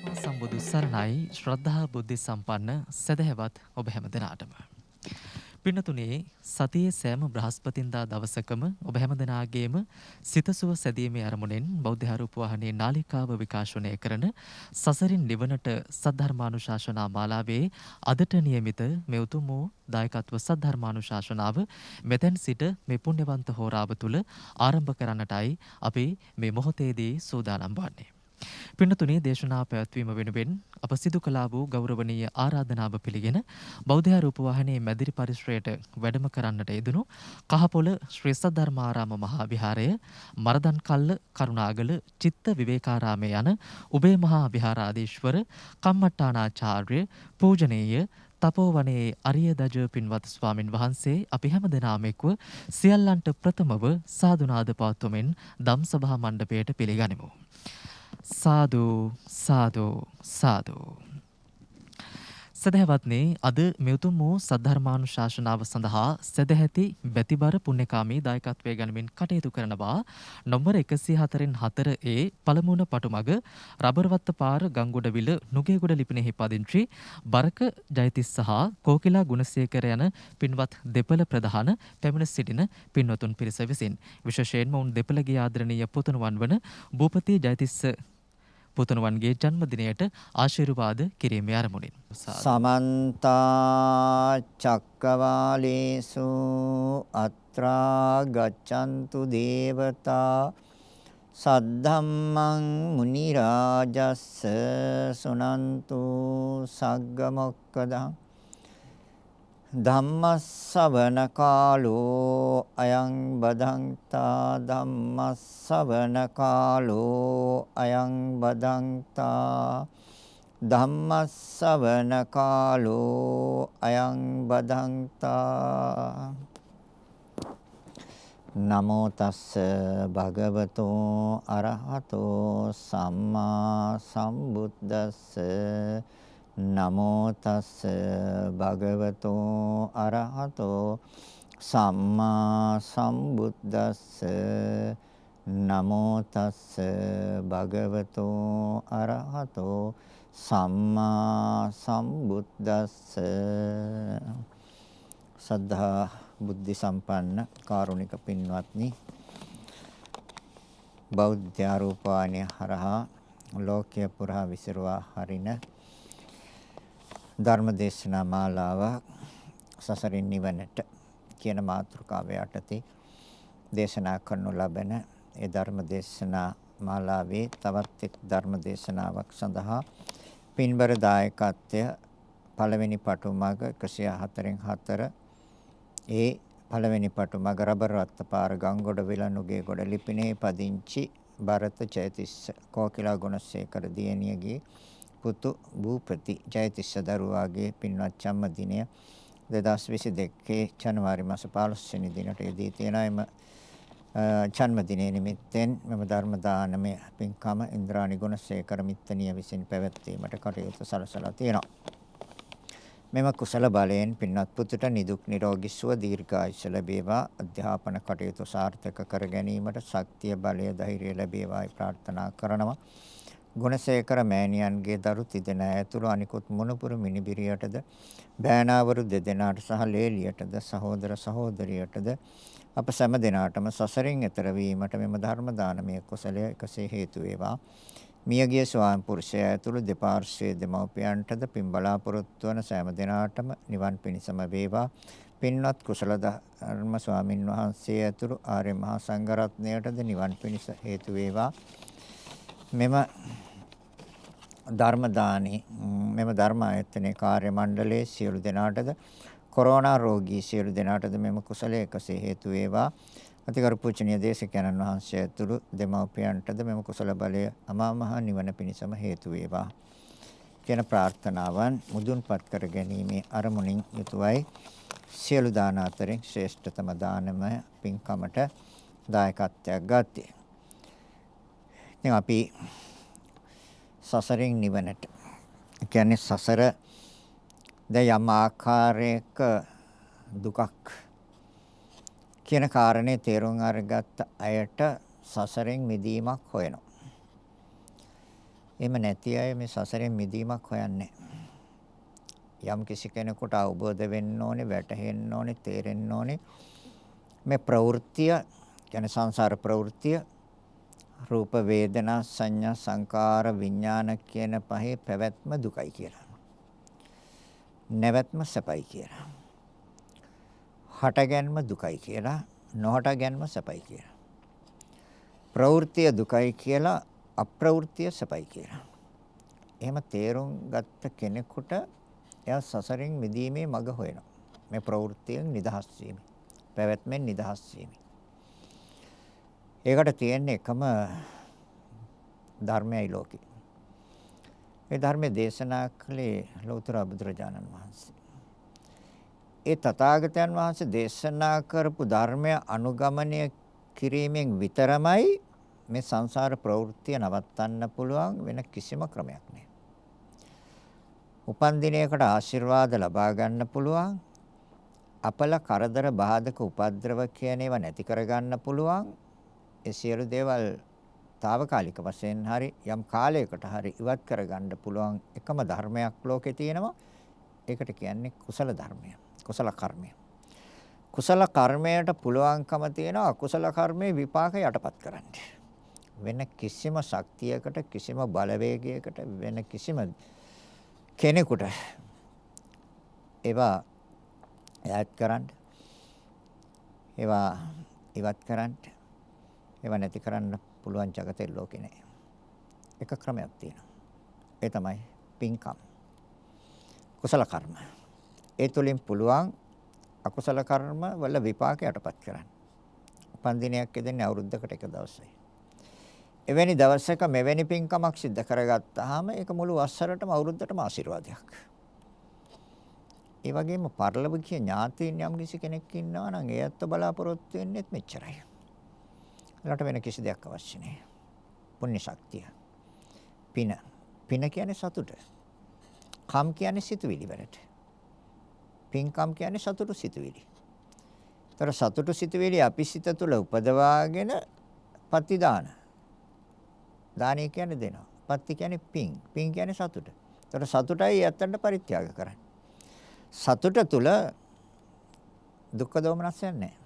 සම්බුදු සරණයි ශ්‍රද්ධා බුද්ධ සම්පන්න සදහැවත් ඔබ හැම දෙනාටම. පින්නතුනේ සතියේ සෑම බ්‍රහස්පතින්දා දවසකම ඔබ හැම දෙනාගේම සිතසුව සැදීමේ අරමුණෙන් බෞද්ධ ආරූප වාහිනියේ නාලිකාව විකාශනය කරන සසරින් නිවනට සද්ධර්මානුශාසනා මාලාවේ අදට නියමිත මේ උතුම් වූ දායකත්ව සද්ධර්මානුශාසනාව මෙතෙන් සිට මේ පුණ්‍යවන්ත හෝරාව තුල ආරම්භ කරන්නටයි අපි මේ මොහොතේදී සූදානම් වන්නේ. පින්නතුනේ දේශනා පැවැත්වීම වෙනුවෙන් අප සිදු කළා වූ ගෞරවනීය ආරාධනාව පිළිගෙන බෞද්ධ රූප වාහිනියේ මැදිරි පරිශ්‍රයට වැඩම කරන්නට යෙදුණු කහපොළ ශ්‍රී සද්ධර්මාරාම මහා විහාරය මරදන් කල්ල කරුණාගල චිත්ත විවේකාරාමයේ යන උබේ මහා විහාරාධීශවර කම්මට්ටානාචාර්ය පූජනීය තපෝවනයේ අරිය දජ පින්වත් ස්වාමින් වහන්සේ අපි හැම දෙනාම එක්ව සියල්ලන්ට ප්‍රථමව සාදුනාද පවත්වමින් ධම් සභා මණ්ඩපයට පිළිගනිමු. සාදු සාදු සාදු. සදහැවත්නි අද මෙතුම් වූ සද්ධර්මානුශාසනාව සඳහා සදැහැති බැතිබර පුණ්‍යකාමී දායකත්වයේ ගනිමින් කටයුතු කරනවා නම්බර 104 පළමුවන පටුමග රබර්වත්ත පාර ගංගොඩවිල නුගේගොඩ ලිපිනෙහි පදිංචි බරක ජයතිස් සහ කෝකිලා ගුණසේකර යන පින්වත් දෙපළ ප්‍රධාන පැමිණ සිටින පින්වතුන් පිරිස විසින් විශේෂයෙන්ම උන් දෙපළගේ ආදරණීය පුතුණුවන් වන භූපති ජයතිස් පුතුණුවන්ගේ ජන්මදිනයට ආශිර්වාද කිරීමේ ආරමුණින් සමන්ත චක්කවාලේසු අත්‍රා ගච්ඡන්තු දේවතා සද්ධම්මං මුනි රාජස්ස සුනන්තු සග්ග මොක්කදං ධම්මස්සවන කාලෝ අයං බදන්තා ධම්මස්සවන කාලෝ අයං බදන්තා ධම්මස්සවන කාලෝ අයං බදන්තා නමෝ තස්ස භගවතෝ අරහතෝ සම්මා සම්බුද්දස්ස නමෝ තස්ස භගවතෝ අරහතෝ සම්මා සම්බුද්දස්ස නමෝ තස්ස භගවතෝ අරහතෝ සම්මා සම්බුද්දස්ස. සද්ධා බුද්ධ සම්පන්න කාරුණික පින්වත්නි, බෞද්ධ ආරූපවාණිය හරහා ලෝකය පුරා විසිරුවා හරින ධර්මදේශනා මාලාව සසරින් නිවනට කියන මාතෘකාව යටතේ දේශනා කරනු ලබන ඒ ධර්මදේශනා මාලාවේ තවත් එක් ධර්මදේශනාවක් සඳහා පින්බර දායකත්වය පළවෙනි පටුමග 104න් 4 ඒ පළවෙනි පටුමග රබර්වත්ත පාර ගංගොඩවිල නුගේගොඩ ලිපිනේ පදිංචි භරත ජයතිස්ස කෝකිලා ගුණසේකර දියණියගේ පුතු භූපති ජයතිස්ස දරුවාගේ පින්වත් ජන්මදිනය 2022 ජනවාරි මාස 15 වෙනි දිනට යෙදී තියෙනයිම ජන්මදිනයේ නිමිත්තෙන් මෙම ධර්ම දානමය පින්කම ඉන්ද්‍රාණි ගුණසේකර මිත්තණිය විසින් පැවැත්වීමට කටයුතු සලසලා තියෙනවා. මෙම කුසල බලයෙන් පින්වත් පුතුට නිදුක් නිරෝගී සුව දීර්ඝායුෂ ලැබේවා, අධ්‍යාපන කටයුතු සාර්ථක කර ගැනීමට ශක්තිය බලය ධෛර්යය ලැබේවායි ප්‍රාර්ථනා කරනවා. ගුණසේකර මෑණියන්ගේ දරු තිදෙනා ඇතුළු අනිකුත් මුණුපුරු මිනිබිරියටද බෑනාවරු දෙදෙනාට සහ ලේලියටද සහෝදර සහෝදරියටද අප සෑම දිනාටම සසරින් එතර වීමට මෙම ධර්ම දානමය කුසලය එකසේ හේතු වේවා. මියගිය ස්වාමි පුරුෂයා ඇතුළු දෙපාර්ශ්වයේ දෙමව්පියන්ටද පින් බලාපොරොත්තු වන සෑම දිනාටම නිවන් පිණසම වේවා. පින්වත් කුසල ධර්ම ස්වාමින් වහන්සේ ඇතුළු ආර්ය මහා සංඝ රත්නයටද නිවන් පිණස හේතු වේවා. මෙම ධර්ම දානි මෙම ධර්ම ආයතනයේ කාර්ය මණ්ඩලයේ සියලු දෙනාටද කොරෝනා රෝගී සියලු දෙනාටද මෙම කුසලයේ එකසේ හේතු වේවා. අතිගරු පූජනීය දේශකයන්න් වහන්සේ ඇතුළු දෙමව්පියන්ටද මෙම කුසල බලය අමා මහ නිවන පිණසම හේතු වේවා කියන ප්‍රාර්ථනාවන් මුදුන්පත් කර ගැනීමේ අරමුණින් යුතුවයි සියලු දාන අතරින් ශ්‍රේෂ්ඨතම දානමය පින්කමට දායකත්වයක් ගත්තේ. ඉතින් අපි සසරින් නිවනට කියන්නේ සසර යම් ආකාරයක දුකක් කියන කාරණේ තේරුම් අරගත්ත අයට සසරෙන් මිදීමක් හොයනවා. එහෙම නැති අය මේ සසරෙන් මිදීමක් හොයන්නේ. යම් කිසි කෙනෙකුට අවබෝධ වෙන්න ඕනේ, වැටහෙන්න ඕනේ, තේරෙන්න ඕනේ. මේ ප්‍රවෘත්තිය කියන්නේ සංසාර ප්‍රවෘත්තිය රූප වේදනා සංඥා සංකාර විඥාන කියන පහේ පැවැත්ම දුකයි කියලා. නැවැත්ම සැපයි කියලා. හටගැන්ම දුකයි කියලා, නොහටගැන්ම සැපයි කියලා. ප්‍රවෘත්තිය දුකයි කියලා, අප්‍රවෘත්තිය සැපයි කියලා. එහෙම තේරුම් ගත්ත කෙනෙකුට එයා සසරින් මිදීමේ මඟ හොයනවා. මේ ප්‍රවෘත්තියෙන් නිදහස් වීම, පැවැත්මෙන් නිදහස් වීම. ඒකට තියෙන්නේ එකම ධර්මයයි ලෝකේ. ඒ ධර්මයේ දේශනා කළේ ලෞතර බුදුරජාණන් වහන්සේ. ඒ තථාගතයන් වහන්සේ දේශනා කරපු ධර්මය අනුගමනය කිරීමෙන් විතරමයි මේ සංසාර ප්‍රවෘත්තිය නවත්තන්න පුළුවන්, වෙන කිසිම ක්‍රමයක් නැහැ. උපන් දිනයකට ආශිර්වාද ලබා ගන්න පුළුවන්, අපල කරදර බාධක උපද්‍රව කියන ඒවා නැති කර ගන්න පුළුවන්. ඒ සියලු දේවල් తాවකාලික වශයෙන් හරි යම් කාලයකට හරි ඉවත් කර ගන්න පුළුවන් එකම ධර්මයක් ලෝකේ තියෙනවා. ඒකට කියන්නේ කුසල ධර්මය, කුසල කර්මය. කුසල කර්මයට පුළුවන්කම තියෙනවා අකුසල කර්මයේ විපාක යටපත් කරන්න. වෙන කිසිම ශක්තියකට, කිසිම බලවේගයකට, වෙන කිසිම කෙනෙකුට ඒවා ඈත් කරන්න, ඒවා ඉවත් කරන්න, ඒවා නැති කරන්න පුළුවන් జగතේ ලෝකේ නැහැ. එක ක්‍රමයක් තියෙනවා. ඒ තමයි පින්කම්. කුසල කර්ම. ඒ තුලින් පුළුවන් අකුසල කර්ම වල විපාක යටපත් කරන්න. උපන් දිනයක් එදෙන්නේ අවුරුද්දකට එක දවසයි. එවැනි දවසක මෙවැනි පින්කමක් සිද්ධ කරගත්තාම ඒක මුළු වසරටම අවුරුද්දටම ආශිර්වාදයක්. ඒ වගේම පරලෝකීය ඥාතීන් යම් කිසි කෙනෙක් ඉන්නවා නම් ඒ ඇත්ත බලාපොරොත්තු වෙන්නේත් මෙච්චරයි. ඒකට වෙන කිසි දෙයක් අවශ්‍ය නැහැ. පුණ්‍ය ශක්තිය. පින. පින කියන්නේ සතුට. කම් කියන්නේ සිතුවිලි වලට. පින්කම් කියන්නේ සතුටු සිතුවිලි. ඒතර සතුටු සිතුවිලි අපි සිත තුළ උපදවාගෙන පතිදාන. දානය කියන්නේ දෙනවා. පත්ති කියන්නේ පින්. පින් කියන්නේ සතුට. ඒතර සතුටයි යත්තන්ට පරිත්‍යාග කරන්නේ. සතුට තුළ දුක්ඛ දෝමනස්යක් නැහැ.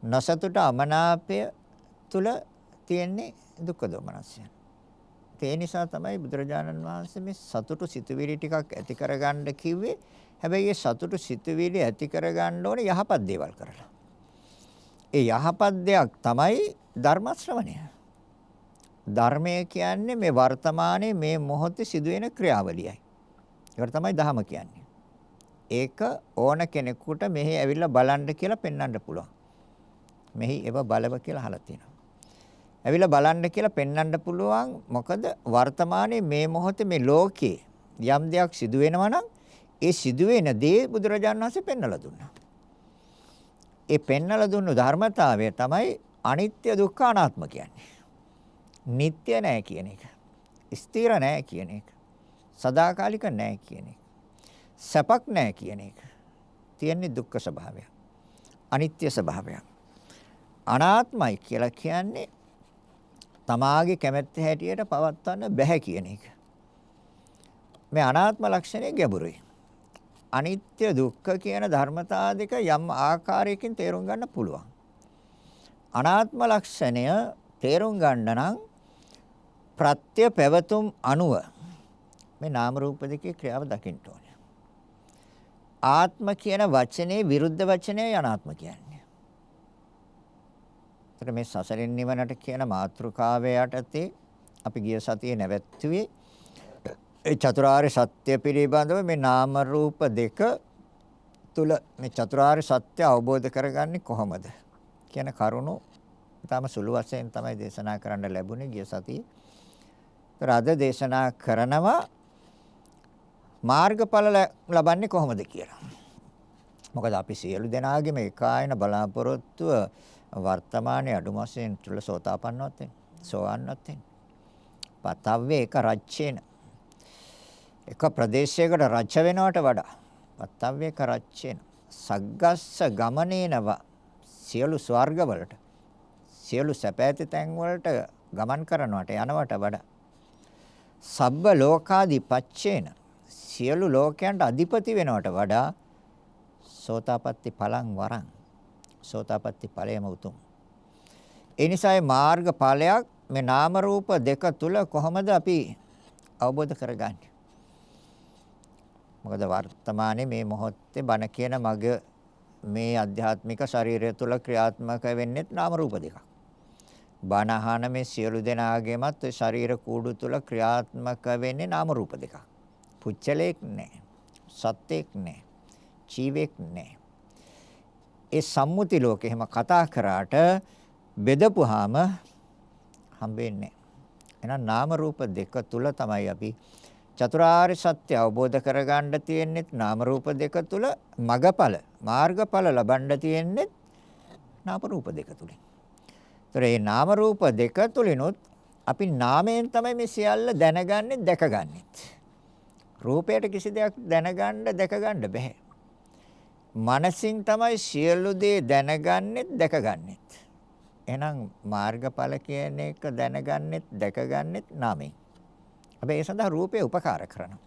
නසතුට අමනාපය තුළ තියෙන්නේ දුක්ඛ දෝමනස්ය. ඒ නිසා තමයි බුදුරජාණන් වහන්සේ මේ සතුටු සිතුවිලි ටිකක් ඇති කරගන්න කිව්වේ. හැබැයි ඒ සතුටු සිතුවිලි ඇති කරගන්න ඕනේ යහපත් දේවල් කරලා. ඒ යහපත් දෙයක් තමයි ධර්ම ශ්‍රවණය. ධර්මය කියන්නේ මේ වර්තමානයේ මේ මොහොතේ සිදුවෙන ක්‍රියාවලියයි. ඒකට තමයි ධහම කියන්නේ. ඒක ඕන කෙනෙකුට මෙහි ඇවිල්ලා බලන්න කියලා පෙන්වන්න පුළුවන්. මෙහි ඒව බලව කියලා අහලා තියෙනවා. ඇවිල්ලා බලන්න කියලා පෙන්වන්න පුළුවන්. මොකද වර්තමානයේ මේ මොහොතේ මේ ලෝකේ යම් දෙයක් සිදු වෙනවා නම් ඒ සිදුවෙන දේ බුදුරජාණන් වහන්සේ පෙන්වලා දුන්නා. ඒ පෙන්වලා දුන්නු ධර්මතාවය තමයි අනිත්‍ය දුක්ඛ අනාත්ම කියන්නේ. නිට්ටය නැහැ කියන එක. ස්ථිර නැහැ කියන එක. සදාකාලික නැහැ කියන එක. සැපක් නැහැ කියන එක. තියෙන්නේ දුක්ඛ ස්වභාවය. අනිත්‍ය ස්වභාවය. අනාත්මයි කියලා කියන්නේ තමාගේ කැමැත්ත හැටියට පවත්වන්න බැහැ කියන එක. මේ අනාත්ම ලක්ෂණය ගැඹුරුයි. අනිත්‍ය දුක්ඛ කියන ධර්මතා දෙක යම් ආකාරයකින් තේරුම් ගන්න පුළුවන්. අනාත්ම ලක්ෂණය තේරුම් ගන්න නම් ප්‍රත්‍ය පැවතුම් අනුව මේ නාම රූප දෙකේ ක්‍රියාව දකින්න ඕනේ. ආත්ම කියන වචනේ විරුද්ධ වචනයයි අනාත්ම කියන්නේ. ඒතර මේ සසරින් නිවනට කියන මාතෘකාව යටතේ අපි ගිය සතියේ නැවැත්තුවේ ඒ චතුරාර්ය සත්‍ය පිළිබඳව මේ නාම රූප දෙක තුල මේ චතුරාර්ය සත්‍ය අවබෝධ කරගන්නේ කොහොමද කියන කරුණු ඊටම සුළු වශයෙන් තමයි දේශනා කරන්න ලැබුණේ ගිය සතියේ. ඒතර අද දේශනා කරනවා මාර්ගඵල ලබන්නේ කොහොමද කියලා. මොකද අපි සියලු දෙනාගේම ඒකායන බලාපොරොත්තුව වර්තමානයේ අඩුම වශයෙන් තුල සෝතාපන්නවත් වෙන, සෝවන්නවත් වෙන. පතව්වේ එක රච්චේන. එක ප්‍රදේශයකට රච වෙනවට වඩා පතව්වේ එක රච්චේන. සග්ගස්ස ගමනේනව සියලු ස්වර්ගවලට සියලු සැප ඇති තැන් වලට ගමන් කරනවට යනවට වඩා සබ්බ ලෝකාදි පච්චේන සියලු ලෝකයන්ට අධිපති වෙනවට වඩා සෝතාපට්ටි ඵලං වරං සෝතාපට්ටි ඵලයම උතුම්. ඒ නිසායි මාර්ග ඵලයක් මේ නාම රූප දෙක තුල කොහොමද අපි අවබෝධ කරගන්නේ? මොකද වර්තමානයේ මේ මොහොතේ බණ කියන මග මේ ආධ්‍යාත්මික ශරීරය තුල ක්‍රියාත්මක වෙන්නේ නාම රූප දෙකක්. බණ අහන මේ සියලු දෙනාගේමත් ශරීර කූඩු තුල ක්‍රියාත්මක වෙන්නේ නාම රූප දෙකක්. පුච්චලයක් නැහැ. සත්‍යයක් නැහැ. ජීවෙක් නැහැ. ඒ සම්මුති ලෝකේ එහෙම කතා කරාට බෙදපුවාම හම්බෙන්නේ. එහෙනම් නාම රූප දෙක තුල තමයි අපි චතුරාර්ය සත්‍ය අවබෝධ කරගන්න තියෙන්නේ. නාම රූප දෙක තුල මගඵල මාර්ගඵල ලබන්න තියෙන්නේ නාම රූප දෙක තුලින්. ඒතර මේ නාම රූප දෙක තුලිනුත් අපි නාමයෙන් තමයි මේ සියල්ල දැනගන්නේ දැකගන්නේ. රූපයට කිසි දෙයක් දැනගන්න දැකගන්න බෑ. මනසින් තමයි සියලු දේ දැනගන්නෙත් දැකගන්නෙත්. එහෙනම් මාර්ගඵල කියන එක දැනගන්නෙත් දැකගන්නෙත් නාමයෙන්. හැබැයි ඒ සඳහා රූපේ උපකාර කරනවා.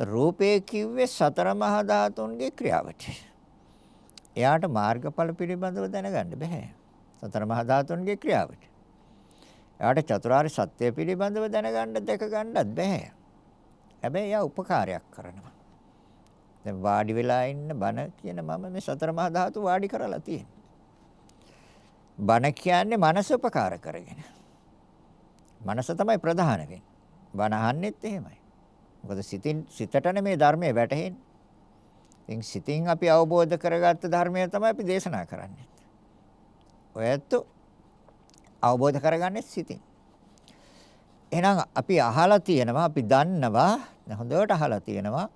රූපේ කිව්වේ සතර මහා ධාතුන්ගේ ක්‍රියාවට. එයාට මාර්ගඵල පිළිබඳව දැනගන්න බෑ. සතර මහා ධාතුන්ගේ ක්‍රියාවට. එයාට චතුරාර්ය සත්‍ය පිළිබඳව දැනගන්න දැකගන්නත් බෑ. හැබැයි එයා උපකාරයක් කරනවා. දැන් වාඩි වෙලා ඉන්න බණ කියන මම මේ සතර මහා ධාතු වාඩි කරලා තියෙනවා. බණ කියන්නේ මනස උපකාර කරගෙන. මනස තමයි ප්‍රධාන වෙන්නේ. බණ අහන්නෙත් එහෙමයි. මොකද සිතටනේ මේ ධර්මයේ වැටහෙන්නේ. ඉතින් සිතින් අපි අවබෝධ කරගත්ත ධර්මය තමයි අපි දේශනා කරන්නේ. ඔයත් අවබෝධ කරගන්නේ සිතින්. එහෙනම් අපි අහලා තියෙනවා අපි දන්නවා හොඳට අහලා තියෙනවා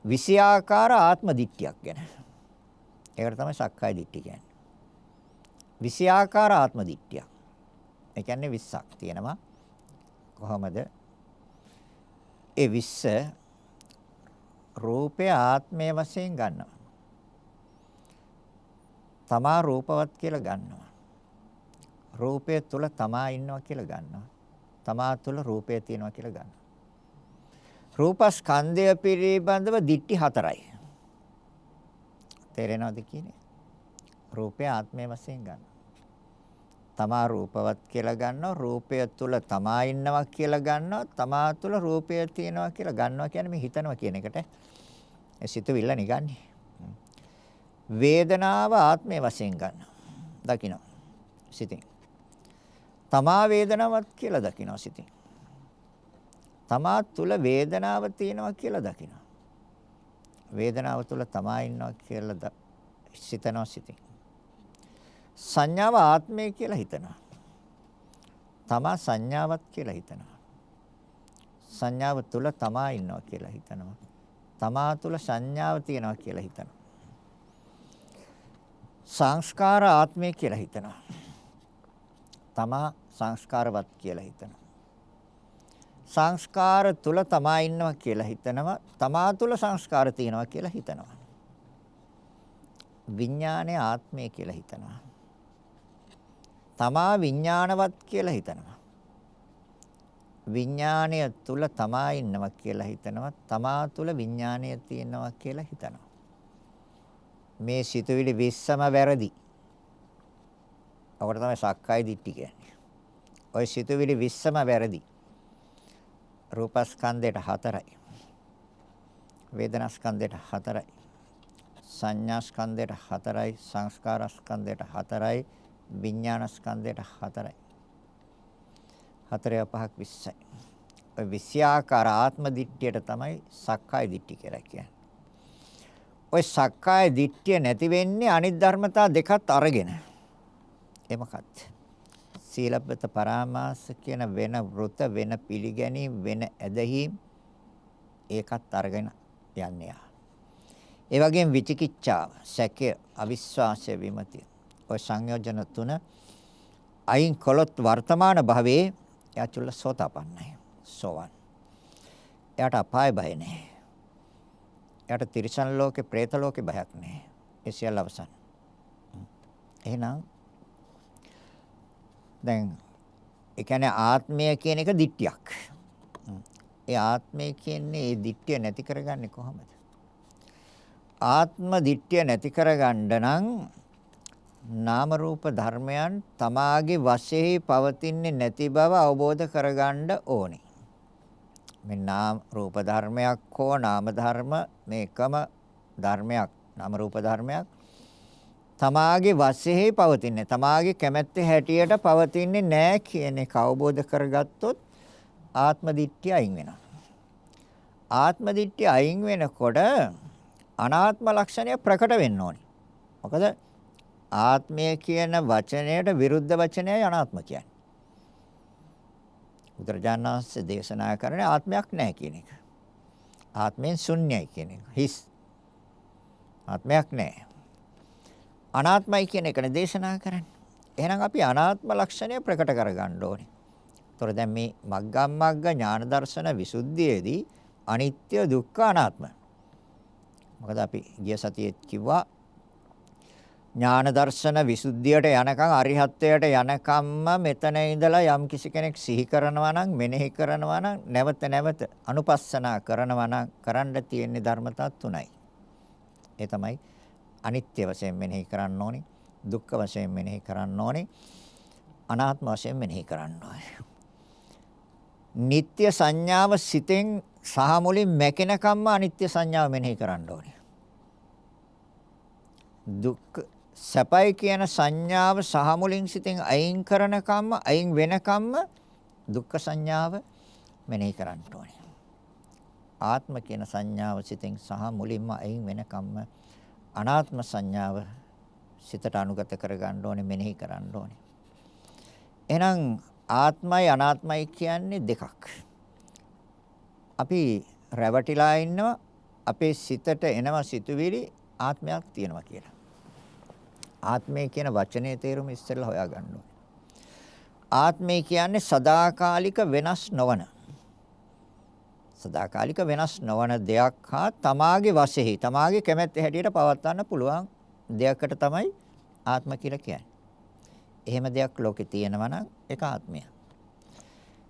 විෂයාකාර ආත්ම දිට්ඨියක් ගැන. ඒකට තමයි සක්කාය දිට්ඨිය කියන්නේ. විෂයාකාර ආත්ම දිට්ඨිය. ඒ කියන්නේ 20ක් තියෙනවා. කොහොමද? ඒ 20 රූපය ආත්මය වශයෙන් ගන්නවා. තමා රූපවත් කියලා ගන්නවා. රූපය තුල තමා ඉන්නවා කියලා ගන්නවා. තමා තුල රූපය තියෙනවා කියලා ගන්නවා. රූපස්කන්ධය පිළිබඳව දිට්ඨි 4යි. තේරෙනවද කියන්නේ? රූපය ආත්මය වශයෙන් ගන්නවා. තමා රූපවත් කියලා ගන්නවා. රූපය තුල තමා ඉන්නවා කියලා ගන්නවා. තමා තුල රූපය තියෙනවා කියලා ගන්නවා කියන්නේ මේ හිතනවා කියන එකට. ඒ සිතුවිල්ල නිගන්නේ. වේදනාව ආත්මය වශයෙන් ගන්නවා. දකින්න. සිතින්. තමා වේදනාවක් කියලා දකින්න සිතින්. තමා තුල වේදනාව තියෙනවා කියලා දකිනවා. වේදනාව තුල තමා ඉන්නවා කියලා සිතනවා සිතින්. සංඥාව ආත්මය කියලා හිතනවා. තමා සංඥාවක් කියලා හිතනවා. සංඥාව තුල තමා ඉන්නවා කියලා හිතනවා. තමා තුල සංඥාව තියෙනවා කියලා හිතනවා. සංස්කාර ආත්මය කියලා හිතනවා. තමා සංස්කාරවත් කියලා හිතනවා. සංස්කාර තුල තමා ඉන්නවා කියලා හිතනවා. තමා තුල සංස්කාර තියෙනවා කියලා හිතනවා. විඥානයේ ආත්මය කියලා හිතනවා. තමා විඥානවත් කියලා හිතනවා. විඥානය තුල තමා ඉන්නවා කියලා හිතනවා. තමා තුල විඥානය තියෙනවා කියලා හිතනවා. මේ සිතුවිලි 20ම වැරදි. ඔකට තමයි සක්කාය දිට්ඨිය කියන්නේ. ওই සිතුවිලි 20ම වැරදි. රූපස්කන්ධයට 4යි. වේදනාස්කන්ධයට 4යි. සංඥාස්කන්ධයට 4යි. සංස්කාරස්කන්ධයට 4යි. විඥානස්කන්ධයට 4යි. 4 5ක් 20යි. ඔය 20 ආකාර ආත්ම දිට්ඨියට තමයි සක්කාය දිට්ඨිය කියලා කියන්නේ. ඔය සක්කාය දිට්ඨිය නැති වෙන්නේ අනිත් ධර්මතා දෙකත් අරගෙන. ඒ මොකක්ද? සීලබ්බත පරාමාස කියන වෙන වෘත වෙන පිළිගැනීම් වෙන ඇදහිම් ඒකත් අරගෙන යන්නේ. ඒ වගේම විචිකිච්ඡාව, සැකය, අවිශ්වාසය, විමතිය. ඔය සංයෝජන තුන අයින් කළොත් වර්තමාන භවයේ එයා චුල්ල සෝතාපන්නයි. සෝවන්. එයාට අපාය බය නැහැ. එයාට තිරිසන් ලෝකේ, പ്രേත ලෝකේ බයක් නැහැ. ඒ සියල්ල අවසන්. එහෙනම් දැන් ඒ කියන්නේ ආත්මය කියන එක දිට්ඨියක්. ඒ ආත්මය කියන්නේ ඒ දිට්ඨිය නැති කරගන්නේ කොහොමද? ආත්ම දිට්ඨිය නැති කරගන්න නම් නාම රූප ධර්මයන් තමාගේ වශයෙන් පවතින්නේ නැති බව අවබෝධ කරගන්න ඕනේ. මේ නාම රූප ධර්මයක් හෝ නාම ධර්ම මේකම ධර්මයක් නාම රූප ධර්මයක් තමාගේ වශයෙන් පවතින්නේ තමාගේ කැමැත්ත හැටියට පවතින්නේ නැහැ කියන එක අවබෝධ කරගත්තොත් ආත්ම දිට්ඨිය අයින් වෙනවා. ආත්ම දිට්ඨිය අයින් වෙනකොට අනාත්ම ලක්ෂණය ප්‍රකට වෙන්න ඕනේ. මොකද ආත්මය කියන වචනයට විරුද්ධ වචනයයි අනාත්ම කියන්නේ. බුදුරජාණන් වහන්සේ දේශනා කරන්නේ ආත්මයක් නැහැ කියන එක. ආත්මයෙන් ශුන්‍යයි කියන එක. හිස්. ආත්මයක් නැහැ. අනාත්මයි කියන එකනේ දේශනා කරන්නේ. එහෙනම් අපි අනාත්ම ලක්ෂණය ප්‍රකට කරගන්න ඕනේ. ඒතොර දැන් මේ මග්ගමග්ග ඥාන දර්ශන විසුද්ධියේදී අනිත්‍ය දුක්ඛ අනාත්ම. මොකද අපි ගිය සතියේ කිව්වා ඥාන දර්ශන විසුද්ධියට යනකම් අරිහත්ත්වයට යනකම්ම මෙතන ඉඳලා යම් කිසි කෙනෙක් සිහි කරනවා නම් මෙනෙහි කරනවා නම් නැවත නැවත අනුපස්සනා කරනවා නම් කරන්න තියෙන ධර්මතා තුනයි. ඒ තමයි අනිත්‍ය වශයෙන් මෙනෙහි කරන්න ඕනේ, දුක්ඛ වශයෙන් මෙනෙහි කරන්න ඕනේ, අනාත්ම වශයෙන් මෙනෙහි කරන්න ඕනේ. නিত্য සංඥාව සිතෙන් සහ මුලින් මැකෙනකම්ම අනිත්‍ය සංඥාව මෙනෙහි කරන්න ඕනේ. දුක්ඛ සැපයි කියන සංඥාව සහ මුලින් සිතෙන් අයින් කරනකම්ම අයින් වෙනකම්ම දුක්ඛ සංඥාව මෙනෙහි කරන්න ඕනේ. ආත්ම කියන සංඥාව සිතෙන් සහ මුලින්ම අයින් වෙනකම්ම අනාත්ම සංඥාව සිතට අනුගත කරගන්න ඕනේ මෙනෙහි කරන්න ඕනේ. එහෙනම් ආත්මයි අනාත්මයි කියන්නේ දෙකක්. අපි රැවටිලා ඉන්නවා අපේ සිතට එනවා සිතුවිලි ආත්මයක් තියෙනවා කියලා. ආත්මය කියන වචනේ තේරුම ඉස්සෙල්ලා හොයාගන්න ඕනේ. ආත්මය කියන්නේ සදාකාලික වෙනස් නොවන. සදාකාලික වෙනස් නොවන දෙයක් හා තමාගේ වශයෙන් තමාගේ කැමැත්ත හැටියට පවත්වන්න පුළුවන් දෙයකට තමයි ආත්ම කියලා කියන්නේ. එහෙම දෙයක් ලෝකේ තියෙනවා නම් ඒක ආත්මය.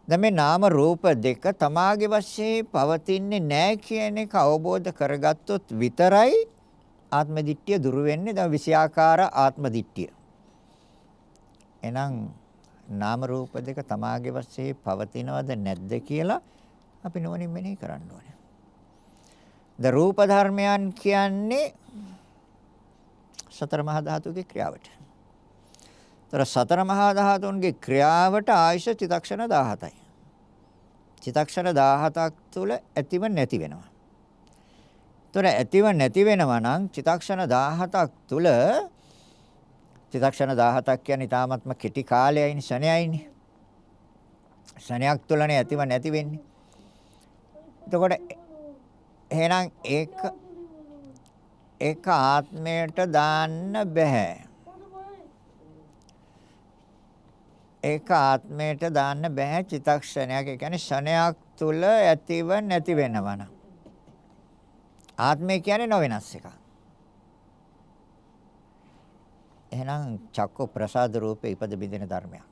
දැන් මේ නාම රූප දෙක තමාගේ වශයෙන් පවතින්නේ නැහැ කියන එක අවබෝධ කරගත්තොත් විතරයි ආත්ම දිට්ඨිය දුරු වෙන්නේ. දැන් විෂයාකාර ආත්ම දිට්ඨිය. එහෙනම් නාම රූප දෙක තමාගේ වශයෙන් පවතිනවද නැද්ද කියලා අපි නුවණින් මෙනෙහි කරන්න ඕනේ. ද රූප ධර්මයන් කියන්නේ සතර මහා ධාතුගේ ක්‍රියාවට. ତර සතර මහා ධාතුන්ගේ ක්‍රියාවට ආයශ චිතක්ෂණ 17යි. චිතක්ෂණ 17ක් තුල ඇතිව නැති වෙනවා. ତර ඇතිව නැති වෙනවා නම් චිතක්ෂණ 17ක් තුල චිතක්ෂණ 17ක් කියන්නේ තාමත්ම කෙටි කාලයයිනේ ශණයයිනේ. ශණයක් තුලනේ ඇතිව නැති වෙන්නේ. එතකොට එහෙනම් ඒක ආත්මයට දාන්න බෑ. ඒක ආත්මයට දාන්න බෑ චිතක්ෂණයක්. ඒ කියන්නේ ශණයක් තුල ඇතිව නැති වෙනවන. ආත්මය කියන්නේ නොවෙනස් එකක්. එහෙනම් චක්ක ප්‍රසාද රූපේ ඉපද බිඳින ධර්මයක්.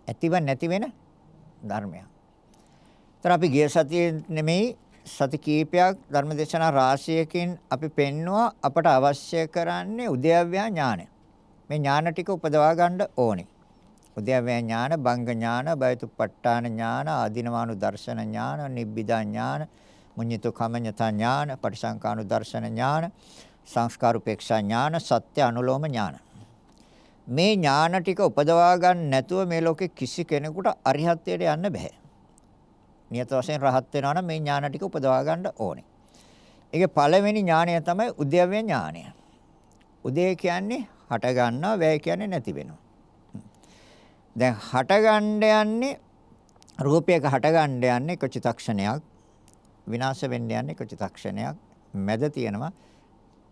ඇතිව නැති වෙන ධර්මයක්. ඒතර අපි ගිය සතියේ නෙමෙයි සති කීපයක් ධර්මදේශනා රාශියකින් අපි පෙන්නවා අපට අවශ්‍ය කරන්නේ උද්‍යව්‍ය ඥානය. මේ ඥාන ටික උපදවා ගන්න ඕනේ. උද්‍යව්‍ය ඥාන, භංග ඥාන, බයතුප්පට්ඨාන ඥාන, ආධිනවානු දර්ශන ඥාන, නිබ්බිදා ඥාන, මුඤ්ඤිතු කමඤ්ඤතා ඥාන, පටිසංකානු දර්ශන ඥාන, සංස්කාරුපේක්ෂා ඥාන, සත්‍ය අනුලෝම ඥාන. මේ ඥාන ටික උපදවා ගන්න නැතුව මේ ලෝකේ කිසි කෙනෙකුට අරිහත්ත්වයට යන්න බෑ. නියත වශයෙන් රහත් වෙනවා නම් මේ ඥාන ටික උපදවා ගන්න ඕනේ. ඒකේ පළවෙනි ඥානය තමයි උද්‍යව්‍ය ඥානය. උදේ කියන්නේ හට ගන්නවා, වැය කියන්නේ නැති වෙනවා. දැන් හට ගන්න යන්නේ රූපයක හට ගන්න යන්නේ එක චිත්තක්ෂණයක්, විනාශ වෙන්න යන්නේ එක චිත්තක්ෂණයක්. මැද තියෙනවා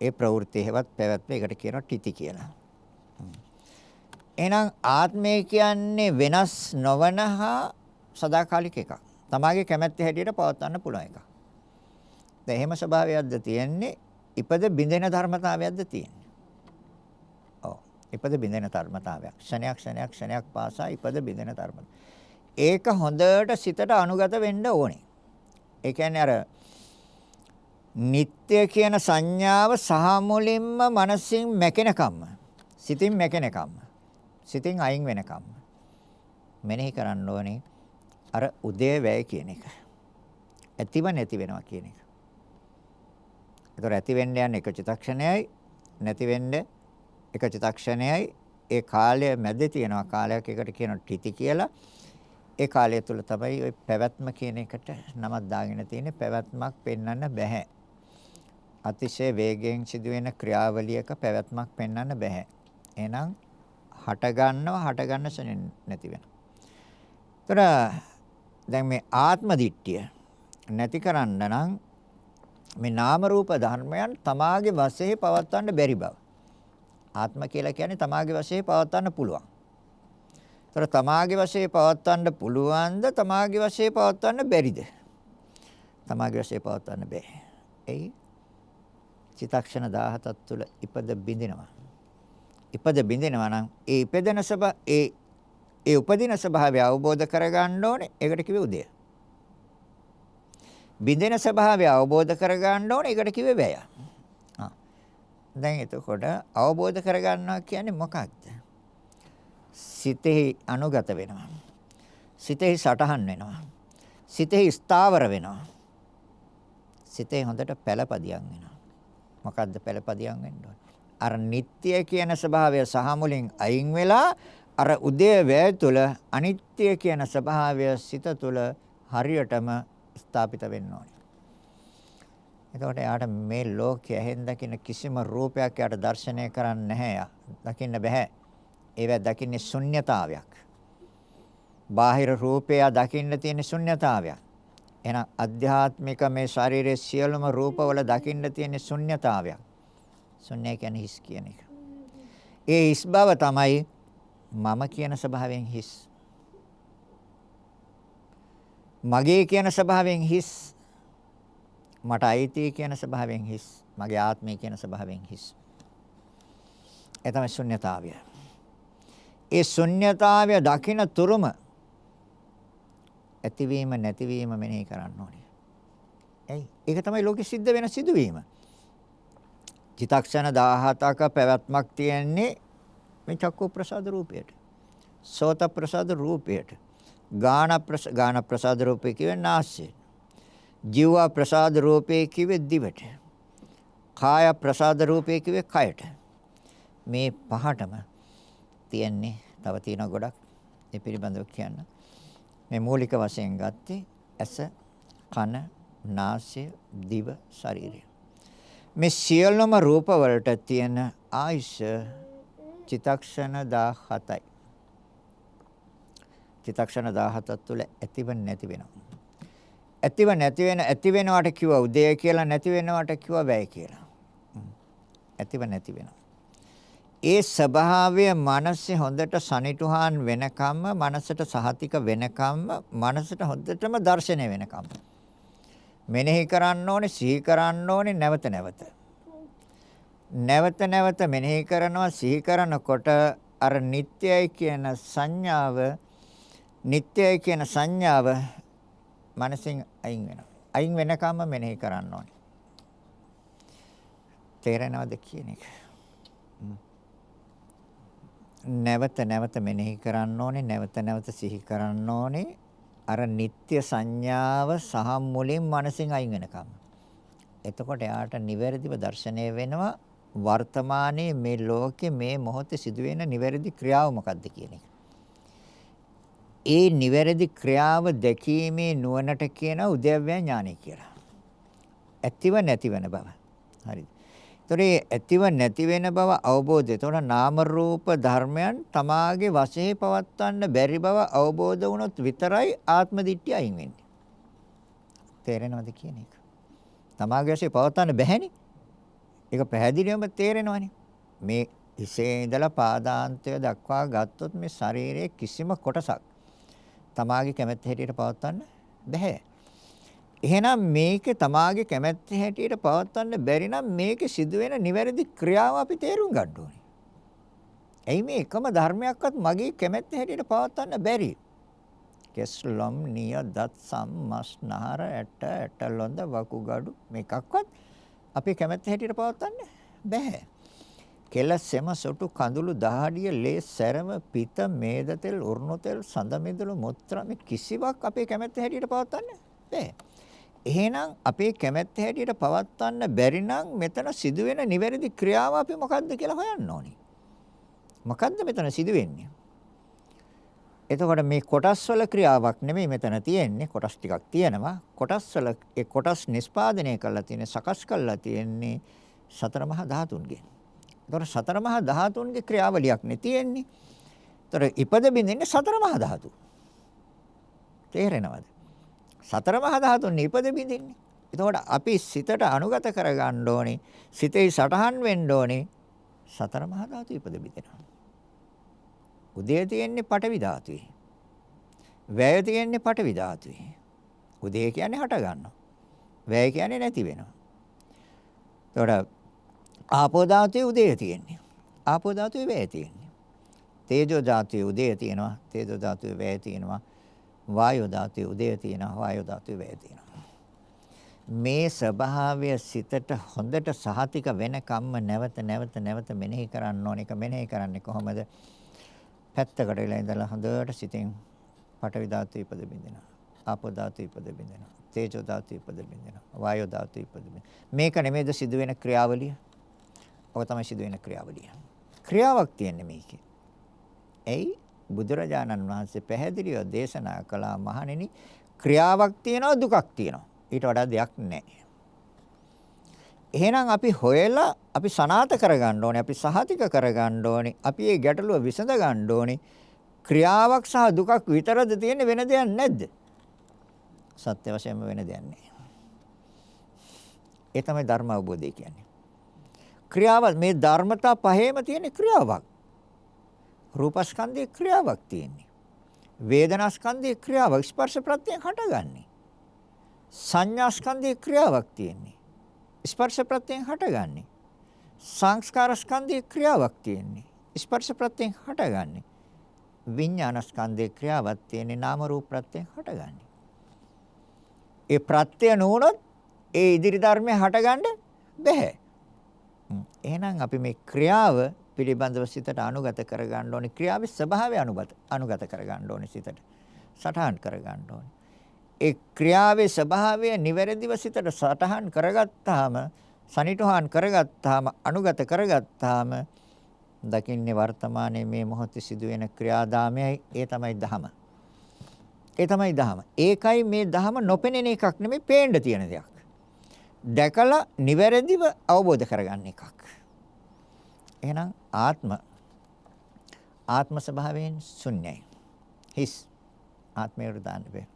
ඒ ප්‍රවෘත්තියවත් පැවැත්ම. ඒකට කියනවා තිති කියලා. එහෙනම් ආත්මය කියන්නේ වෙනස් නොවන හා සදාකාලික එකක්. තමාගේ කැමැත්ත හැටියට පවත්වන්න පුළුවන් එකක්. දැන් එහෙම ස්වභාවයක්ද තියෙන්නේ? ඉපද බිඳෙන ධර්මතාවයක්ද තියෙන්නේ? ඔව්. ඉපද බිඳෙන ධර්මතාවයක්. ක්ෂණයක් පාසා ඉපද බිඳෙන ධර්ම. ඒක හොඳට සිතට අනුගත වෙන්න ඕනේ. ඒ කියන්නේ අර නিত্য කියන සංඥාව සහ මුලින්ම මනසින් මැකෙනකම්ම, සිතින් මැකෙනකම්ම, සිතින් අයින් වෙනකම්ම මෙනෙහි කරන්න ඕනේ අර උදේ වැය කියන එක. ඇතිව නැති වෙනවා කියන එක. ඒතර ඇති වෙන්න යන එක චිත්තක්ෂණයයි, නැති වෙන්න එක චිත්තක්ෂණයයි. ඒ කාලය මැද තියෙනවා කාලයක්, ඒකට කියනවා ත්‍රිති කියලා. ඒ කාලය තුල තමයි ওই පැවැත්ම කියන එකට නමක් දාගෙන තියෙන්නේ. පැවැත්මක් පෙන්වන්න බෑ. අතිශය වේගයෙන් සිදුවෙන ක්‍රියාවලියක පැවැත්මක් පෙන්වන්න බෑ. එහෙනම් හට ගන්න ශනේ නැති වෙනවා. ඒතර දැන් මේ ආත්ම දිට්ඨිය නැති කරන්න නම් මේ නාම රූප ධර්මයන් තමාගේ වශයෙන් පවත්වන්න බැරි බව. ආත්ම කියලා කියන්නේ තමාගේ වශයෙන් පවත්වන්න පුළුවන්. ඒතර තමාගේ වශයෙන් පවත්වන්න පුළුවන්ද තමාගේ වශයෙන් පවත්වන්න බැරිද? තමාගේ වශයෙන් පවත්වන්න බෑ. එයි චිත්තක්ෂණ 17ක් තුළ ඉපද බින්දිනවා. ඉපද බින්දිනවා නම් ඒ ඉපදෙන ඒ උපදින ස්වභාවය අවබෝධ කරගන්න ඕනේ. ඒකට කිව්වේ උදය. බින්දෙන ස්වභාවය අවබෝධ කරගන්න ඕනේ. ඒකට කිව්වේ වැය. දැන් එතකොට අවබෝධ කරගන්නවා කියන්නේ මොකක්ද? සිතෙහි අනුගත වෙනවා. සිතෙහි සටහන් වෙනවා. සිතෙහි ස්ථාවර වෙනවා. සිතේ හොඳට පළපදියම් වෙනවා. මොකද්ද පළපදියම් වෙන්න ඕනේ? අර නিত্য කියන ස්වභාවය සහ මුලින් අයින් වෙලා අර උදේ වැය තුල අනිත්‍ය කියන ස්වභාවය සිත තුල හරියටම ස්ථාපිත වෙන්න ඕනේ. එතකොට යාට මේ ලෝකයේ ඇහෙන් දකින්න කිසිම රූපයක් යාට දර්ශනය කරන්න නැහැ. දකින්න බෑ. ඒවා දකින්නේ ශුන්්‍යතාවයක්. බාහිර රූපය දකින්න තියෙන ශුන්්‍යතාවයක්. එහෙනම් අධ්‍යාත්මික මේ ශරීරයේ සියලුම රූපවල දකින්න තියෙන ශුන්්‍යතාවයක්. ශුන්‍ය කියන්නේ හිස් කියන එක. ඒ හිස් බව තමයි මම කියන ස්වභාවයෙන් හිස්. මගේ කියන ස්වභාවයෙන් හිස්. මට අයිති කියන ස්වභාවයෙන් හිස්. මගේ ආත්මය කියන ස්වභාවයෙන් හිස්. ඒ තමයි ශුන්‍යතාවය. ඒ ශුන්‍යතාවය දකින තුරුම ඇතිවීම නැතිවීම මෙනෙහි කරන්න ඕනේ. එයි ඒක තමයි ලෝකෙ සිද්ධ වෙන සිදුවීම. චිත්තක්ෂණ 17ක පැවැත්මක් තියෙන්නේ මේ චක්කු ප්‍රසාද රූපයට. සෝත ප්‍රසාද රූපයට. ගාන ප්‍රසාද රූපේ කිව්වේ නාසය. ජීව ප්‍රසාද රූපේ කිව්වේ දිවට. කාය ප්‍රසාද රූපේ කිව්වේ කයට. මේ පහටම තියෙන්නේ තව තියෙන ගොඩක්. ඒ පිළිබඳව කියන්න. මේ මූලික වශයෙන් ගත්තේ ඇස, කන, නාසය, දිව, ශරීරය. මේ සියලුම රූප වලට තියෙන ආයුෂ චිත්තක්ෂණ 17යි. චිත්තක්ෂණ 17 තුළ ඇතිව නැති වෙනවා. ඇතිව නැති වෙන ඇති වෙනවට කිව්වා උදය කියලා, නැති වෙනවට කිව්වා වැය කියලා. ඇතිව නැති වෙනවා. ඒ ස්වභාවය මනසේ හොඳට සනිටුහන් වෙනකම්ම, මනසට සහතික වෙනකම්ම, මනසට හොඳටම දැర్శණය වෙනකම්ම මෙනෙහි කරන්න ඕනේ, සිහි කරන්න ඕනේ නැවත නැවත. නැවත නැවත මෙනෙහි කරනවා, සිහි කරනකොට අර නිට්ටයයි කියන සංඥාව මනසින් අයින් වෙනවා. අයින් වෙනකම්ම මෙනෙහි කරන්න ඕනේ. තේරෙනවද කියන එක? නැවත නැවත මෙනෙහි කරන්න ඕනේ, නැවත නැවත සිහි කරන්න ඕනේ. අර නিত্য සංඥාව සහ මුලින් මනසින් අයින් වෙනකම්. එතකොට යාට නිවැරදිව දැర్శණය වෙනවා වර්තමානයේ මේ ලෝකේ මේ මොහොතේ සිදුවෙන නිවැරදි ක්‍රියාව මොකක්ද කියන එක. ඒ නිවැරදි ක්‍රියාව දැකීමේ නුවණට කියන උද්‍යව්‍ය ඥානය කියලා. ඇතිව නැති වෙන බව. හරිද? ඒතරේ ඇතිව නැති වෙන බව අවබෝධය. ඒතොර නාම රූප ධර්මයන් තමාගේ වශයෙන් පවත්වන්න බැරි බව අවබෝධ වුණොත් විතරයි ආත්ම දිට්ඨිය අයින් වෙන්නේ. තේරෙනවද කියන එක? තමාගේ වශයෙන් පවත්වන්න බැහැනේ. ඒක පැහැදිලිවම තේරෙනවනේ. මේ හිසේ ඉඳලා පාදාන්තය දක්වා ගත්තොත් මේ ශරීරයේ කිසිම කොටසක් තමාගේ කැමැත්ත හැටියට පවත්වන්න බැහැ. එහෙනම් මේකේ තමාගේ කැමැත්ත හැටියට පවත්වන්න බැරි නම් මේකේ සිදුවෙන නිවැරදි ක්‍රියාව අපි තේරුම් ගන්න ඕනේ. එයි මේ එකම ධර්මයක්වත් මගේ කැමැත්ත හැටියට පවත්වන්න බැරි. කෙස්ලොම් නිය දත් සම්මස් නහර ඇට ලොඳ වකුගඩු මේකක්වත් අපි කැමැත්ත හැටියට පවත්වන්න බෑ. කෙල සෙම සොටු කඳුළු දහඩිය ලේ සැරම පිත මේද තෙල් උරුණු තෙල් සඳ මිදුළු මුත්‍රා මේ කිසිවක් අපේ කැමැත්ත හැටියට පවත්වන්න බෑ. එහෙනම් අපේ කැමැත්ත හැටියට පවත්වන්න බැරි නම් මෙතන සිදුවෙන නිවැරදි ක්‍රියාව අපි මොකද්ද කියලා හොයන්න ඕනේ. මොකද්ද මෙතන සිදුවෙන්නේ? එතකොට මේ කොටස් වල ක්‍රියාවක් නෙමෙයි මෙතන තියෙන්නේ. කොටස් ටිකක් තියෙනවා. කොටස් වල ඒ කොටස් නිස්පාදනය කරලා තියෙන්නේ, සකස් කරලා තියෙන්නේ සතර මහා ධාතුන්ගෙන්. එතකොට සතර මහා ධාතුන්ගේ ක්‍රියාවලියක් නේ තියෙන්නේ. එතකොට ඉපද බින්දින්නේ සතර මහා ධාතු. තේරෙනවද? සතර මහා ධාතුන් ඉපද බින්දින්නේ. එතකොට අපි සිතට අනුගත කරගන්න ඕනේ. සිතේ සටහන් වෙන්න ඕනේ. සතර මහා ධාතු ඉපද බින්දිනවා. උදේ තියෙන්නේ පඨවි ධාතුවේ. වැය තියෙන්නේ පඨවි ධාතුවේ. උදේ කියන්නේ හට ගන්නවා. වැය කියන්නේ නැති වෙනවා. එතකොට ආපෝ ධාතුවේ උදේ තියෙන්නේ. ආපෝ ධාතුවේ වැය තියෙන්නේ. තේජෝ ධාතුවේ උදේ තියෙනවා. තේජෝ ධාතුවේ වැය තියෙනවා. වායෝ ධාතුවේ උදේ තියෙනවා. වායෝ ධාතුවේ වැය තියෙනවා. මේ ස්වභාවය සිතට හොඳට සහතික වෙන කම්ම නැවත මෙනෙහි කරන්න ඕන. එක මෙනෙහි කරන්නේ කොහොමද? පැත්තකට වෙලා ඉඳලා හොඳට සිතෙන් පඨවි ධාතුව ඉපද බින්දෙනවා. ආපෝ ධාතුව ඉපද බින්දෙනවා. තේජෝ ධාතුව ඉපද බින්දෙනවා. වායෝ ධාතුව ඉපද බින්දෙනවා. මේක නෙමෙයිද සිදුවෙන ක්‍රියාවලිය? ඔක තමයි සිදුවෙන ක්‍රියාවලිය. ක්‍රියාවක් තියෙන්නේ මේකේ. එයි බුදුරජාණන් වහන්සේ පැහැදිලිව දේශනා කළා මහණෙනි ක්‍රියාවක් තියෙනවා දුකක් තියෙනවා. ඊට වඩා දෙයක් නැහැ. එහෙනම් අපි හොයලා අපි සනාත කරගන්න ඕනේ. අපි සහතික කරගන්න ඕනේ. අපි මේ ගැටලුව විසඳ ගන්න ඕනේ. ක්‍රියාවක් සහ දුකක් විතරද තියෙන්නේ වෙන දෙයක් නැද්ද? සත්‍ය වශයෙන්ම වෙන දෙයක් නැහැ. ඒ තමයි ධර්ම අවබෝධය කියන්නේ. ක්‍රියාව මේ ධර්මතා පහේම තියෙන ක්‍රියාවක්. රූපස්කන්ධයේ ක්‍රියාවක් තියෙන්නේ. වේදනාස්කන්ධයේ ක්‍රියාවක් ස්පර්ශ ප්‍රත්‍යයෙන් හටගන්නේ. සංඥාස්කන්ධයේ ක්‍රියාවක් තියෙන්නේ. ස්පර්ශ ප්‍රත්‍යයෙන් හටගන්නේ. සංස්කාර ස්කන්ධයේ ක්‍රියාවක් තියෙන්නේ. ස්පර්ශ ප්‍රත්‍යයෙන් හටගන්නේ. විඥාන ස්කන්ධයේ ක්‍රියාවක් තියෙන්නේ නාම රූප ප්‍රත්‍යයෙන් හටගන්නේ. ඒ ප්‍රත්‍ය නොවුනොත් ඒ ඉදිරි ධර්මයේ හටගන්න බෑ. එහෙනම් අපි මේ ක්‍රියාව පිළිබඳව සිතට අනුගත කරගන්න ඕනේ. ක්‍රියාවේ ස්වභාවය අනුගත කරගන්න ඕනේ සිතට. සටහන් කරගන්න ඕනේ. ඒ ක්‍රියාවේ ස්වභාවය නිවැරදිව සිතට සටහන් කරගත්තාම, සනිටුහන් කරගත්තාම, අනුගත කරගත්තාම දකින්නේ වර්තමානයේ මේ මොහොතේ සිදුවෙන ක්‍රියාදාමයයි. ඒ තමයි ධහම. ඒ තමයි ධහම. ඒකයි මේ ධහම නොපෙනෙන එකක් නෙමෙයි, පේන්න තියෙන දෙයක්. දැකලා නිවැරදිව අවබෝධ කරගන්න එකක්. එහෙනම් ආත්ම ස්වභාවයෙන් ශුන්‍යයි. හිස් ආත්මයට දාන්න බෑ.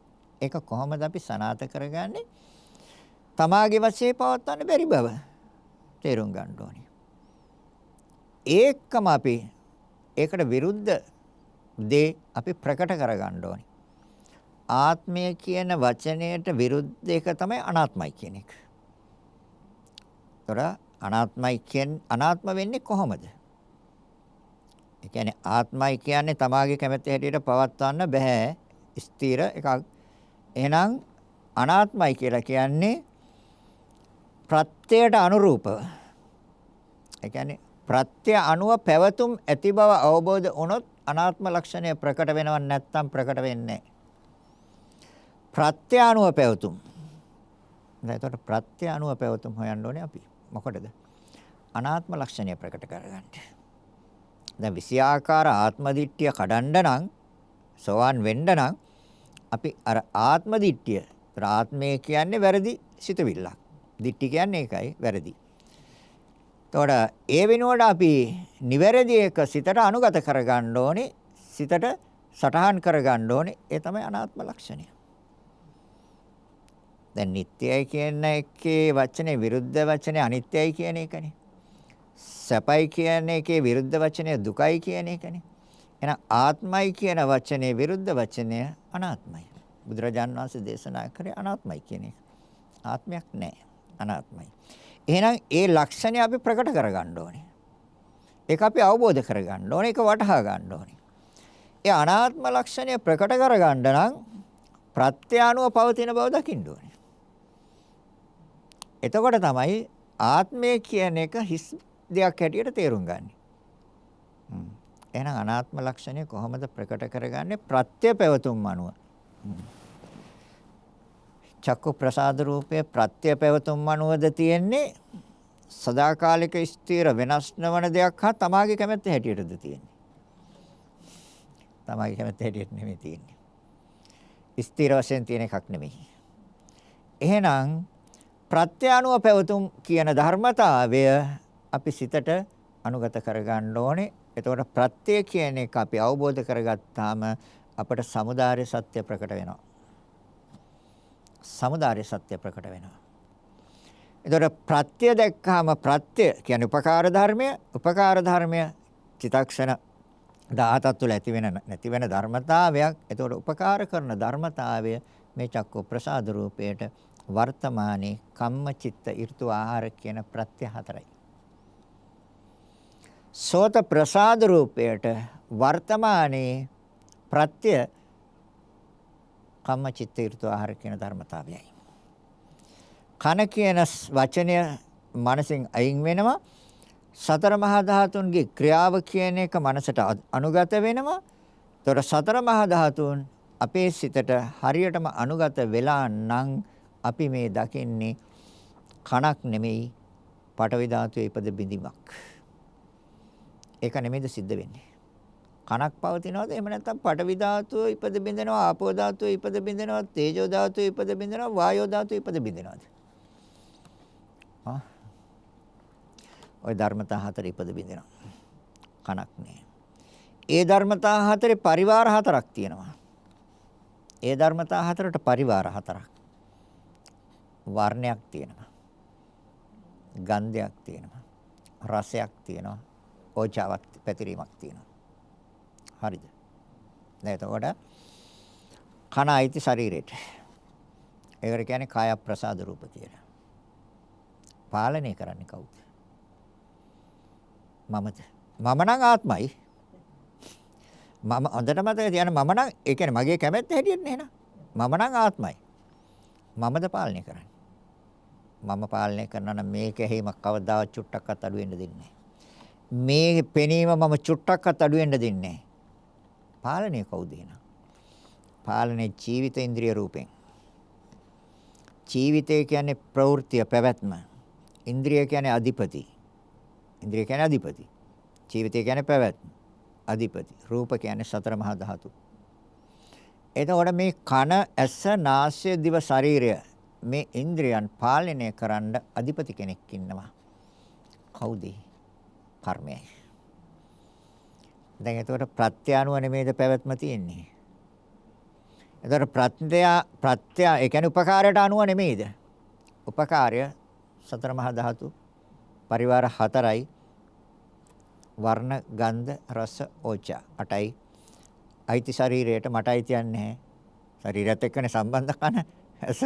ඒක කොහොමද අපි සනාත කරගන්නේ? තමාගේ වශයෙන් පවත්වන්න බැරි බව තේරුම් ගන්න ඕනේ. ඒකම අපි ඒකට විරුද්ධ දේ අපි ප්‍රකට කරගන්න ඕනේ. ආත්මය කියන වචනයට විරුද්ධ එක තමයි අනාත්මයි කියන එක. ඒතර අනාත්ම වෙන්නේ කොහොමද? ඒ කියන්නේ ආත්මයි කියන්නේ තමාගේ කැමැත්ත හැටියට පවත්වන්න බෑ. ස්ථිර එකක්. එහෙනම් අනාත්මයි කියලා කියන්නේ ප්‍රත්‍යයට අනුරූපව. ඒ කියන්නේ ප්‍රත්‍ය අනුව පැවතුම් ඇති බව අවබෝධ වුණොත් අනාත්ම ලක්ෂණය ප්‍රකට වෙනව නැත්නම් ප්‍රකට වෙන්නේ නැහැ. ප්‍රත්‍ය අනුව පැවතුම්. දැන් එතකොට ප්‍රත්‍ය අනුව පැවතුම් හොයන්න ඕනේ අපි. මොකටද? අනාත්ම ලක්ෂණය ප්‍රකට කරගන්න. දැන් විෂයාකාර ආත්ම දිට්ඨිය කඩන්න නම්, සෝවාන් වෙන්න නම් අපි අර ආත්ම දිට්ඨිය, ආත්මය කියන්නේ වැරදි සිතවිල්ලක්. දිට්ඨි කියන්නේ ඒකයි වැරදි. එතකොට ඒ වෙනුවට අපි නිවැරදි එක සිතට අනුගත කරගන්න ඕනේ, සිතට සටහන් කරගන්න ඕනේ. ඒ තමයි අනාත්ම ලක්ෂණය. දැන් නිට්ටයයි කියන එකේ වචනේ විරුද්ධ වචනේ අනිත්‍යයි කියන එකනේ. සැපයි කියන එකේ විරුද්ධ වචනේ දුකයි කියන එකනේ. එහෙනම් ආත්මයි කියන වචනේ විරුද්ධ වචනය අනාත්මයි. බුදුරජාණන් වහන්සේ දේශනා කරේ අනාත්මයි කියන එක. ආත්මයක් නැහැ. අනාත්මයි. එහෙනම් ඒ ලක්ෂණය අපි ප්‍රකට කරගන්න ඕනේ. ඒක අපි අවබෝධ කරගන්න ඕනේ. ඒක වටහා ගන්න ඕනේ. ඒ අනාත්ම ලක්ෂණය ප්‍රකට කරගන්න නම් ප්‍රත්‍යානුව පවතින බව දකින්න ඕනේ. එතකොට තමයි ආත්මය කියන එක හිස් දෙයක් හැටියට තේරුම් ගන්න. එහෙනම් අනාත්ම ලක්ෂණය කොහොමද ප්‍රකට කරගන්නේ? ප්‍රත්‍ය පැවතුම් අනුව. චක්කු ප්‍රසාද රූපයේ ප්‍රත්‍ය පැවතුම් අනුවද තියෙන්නේ? සදාකාලික ස්ථිර වෙනස් නොවන දෙයක් හා තමාගේ කැමැත්ත හැටියටද තියෙන්නේ? තමාගේ කැමැත්ත හැටියට නෙමෙයි තියෙන්නේ. ස්ථිර වශයෙන් තියෙන එකක් නෙමෙයි. එහෙනම් ප්‍රත්‍යානුව පැවතුම් කියන ධර්මතාවය අපි සිතට අනුගත කරගන්න ඕනේ. එතකොට ප්‍රත්‍ය කියන එක අපි අවබෝධ කරගත්තාම අපට සමුදාය සත්‍ය ප්‍රකට වෙනවා. සමුදාය සත්‍ය ප්‍රකට වෙනවා. එතකොට ප්‍රත්‍ය දැක්කහම ප්‍රත්‍ය කියන්නේ උපකාර ධර්මය. උපකාර ධර්මය චිතක්ෂණ 17ක් තුළ ඇති වෙන නැති වෙන ධර්මතාවයක්. එතකොට උපකාර කරන ධර්මතාවය මේ චක්කු ප්‍රසාද රූපයට වර්තමානයේ කම්ම චිත්ත ඍතු ආහාර කියන ප්‍රත්‍ය හතරයි. සෝත ප්‍රසාද රූපයට වර්තමානයේ ප්‍රත්‍ය කම්ම චිත්ත ඍතු ආහාර කියන ධර්මතාවයයි. කන කියන වචනය මනසින් අයින් වෙනවා. සතර මහා ධාතුන්ගේ ක්‍රියාව කියන එක මනසට අනුගත වෙනවා. ඒතොර සතර මහා ධාතුන් අපේ සිතට හරියටම අනුගත වෙලා නම් අපි මේ දකින්නේ කණක් නෙමෙයි පඨවි ධාතුවේ ඉපද බිඳීමක්. ඒක නෙමෙයිද සිද්ධ වෙන්නේ. කණක් පවතිනවද? එහෙම නැත්නම් පඨවි ධාතුව ඉපද බිඳිනවා, ආපෝ ධාතුව ඉපද බිඳිනවා, තේජෝ ධාතුව ඉපද බිඳිනවා, වායෝ ධාතුව ඉපද බිඳිනවද? ওই ධර්මතා හතර ඉපද බිඳිනවා. කණක් නෑ. ඒ ධර්මතා හතරේ පරිවාර හතරක් තියෙනවා. ඒ ධර්මතා හතරට පරිවාර හතරක්. වර්ණයක් තියෙනවා. ගන්ධයක් තියෙනවා. රසයක් තියෙනවා. ඕජාවක් පැතිරීමක් තියෙනවා. හරිද? දැන් එතකොට කන අයිති ශරීරයට. ඒකට කියන්නේ කාය ප්‍රසාද රූප කියලා. පාලනය කරන්නේ කවුද? මමද? මම නම් ආත්මයි. මම හොඳට මතක තියාගන්න මම නම් ඒ කියන්නේ මගේ කැමැත්ත හැටියට නේ නේද? මම නම් ආත්මයි. මමද පාලනය කරන්නේ. මම පාලනය කරනවා නම් මේක හැීමක් කවදාවත් චුට්ටක්වත් අඩු වෙන්න දෙන්නේ නැහැ. මේ පෙනීම මම චුට්ටක්වත් අඩු වෙන්න දෙන්නේ නැහැ. පාලනය කවුද එහෙනම්? පාලනේ ජීවිත ඉන්ද්‍රිය රූපෙන්. ජීවිතය කියන්නේ ප්‍රවෘත්තිය පැවැත්ම. ඉන්ද්‍රිය කියන්නේ අධිපති. ඉන්ද්‍රිය කියන්නේ අධිපති. ජීවිතය කියන්නේ පැවැත්ම. අධිපති. රූප කියන්නේ සතර මහා ධාතු. එතකොට මේ කන, ඇස, නාසය, දිව, ශරීරය මේ ඉන්ද්‍රියන් පාලනය කරන්න අධිපති කෙනෙක් ඉන්නවා. කවුද? කර්මයයි. දැන් එතකොට ප්‍රත්‍යානුව නෙමෙයිද පැවැත්ම තියෙන්නේ? එතකොට ප්‍රත්‍ය ඒ කියන්නේ උපකාරයට අනුව නෙමෙයිද? උපකාරය සතර මහා ධාතු පරිවාර හතරයි. වර්ණ, ගන්ධ, රස, ඕජා 8යි. අයිති ශරීරයට මට අයිතියක් නැහැ. ශරීරයත් එක්කනේ සම්බන්ධ කන ඇස.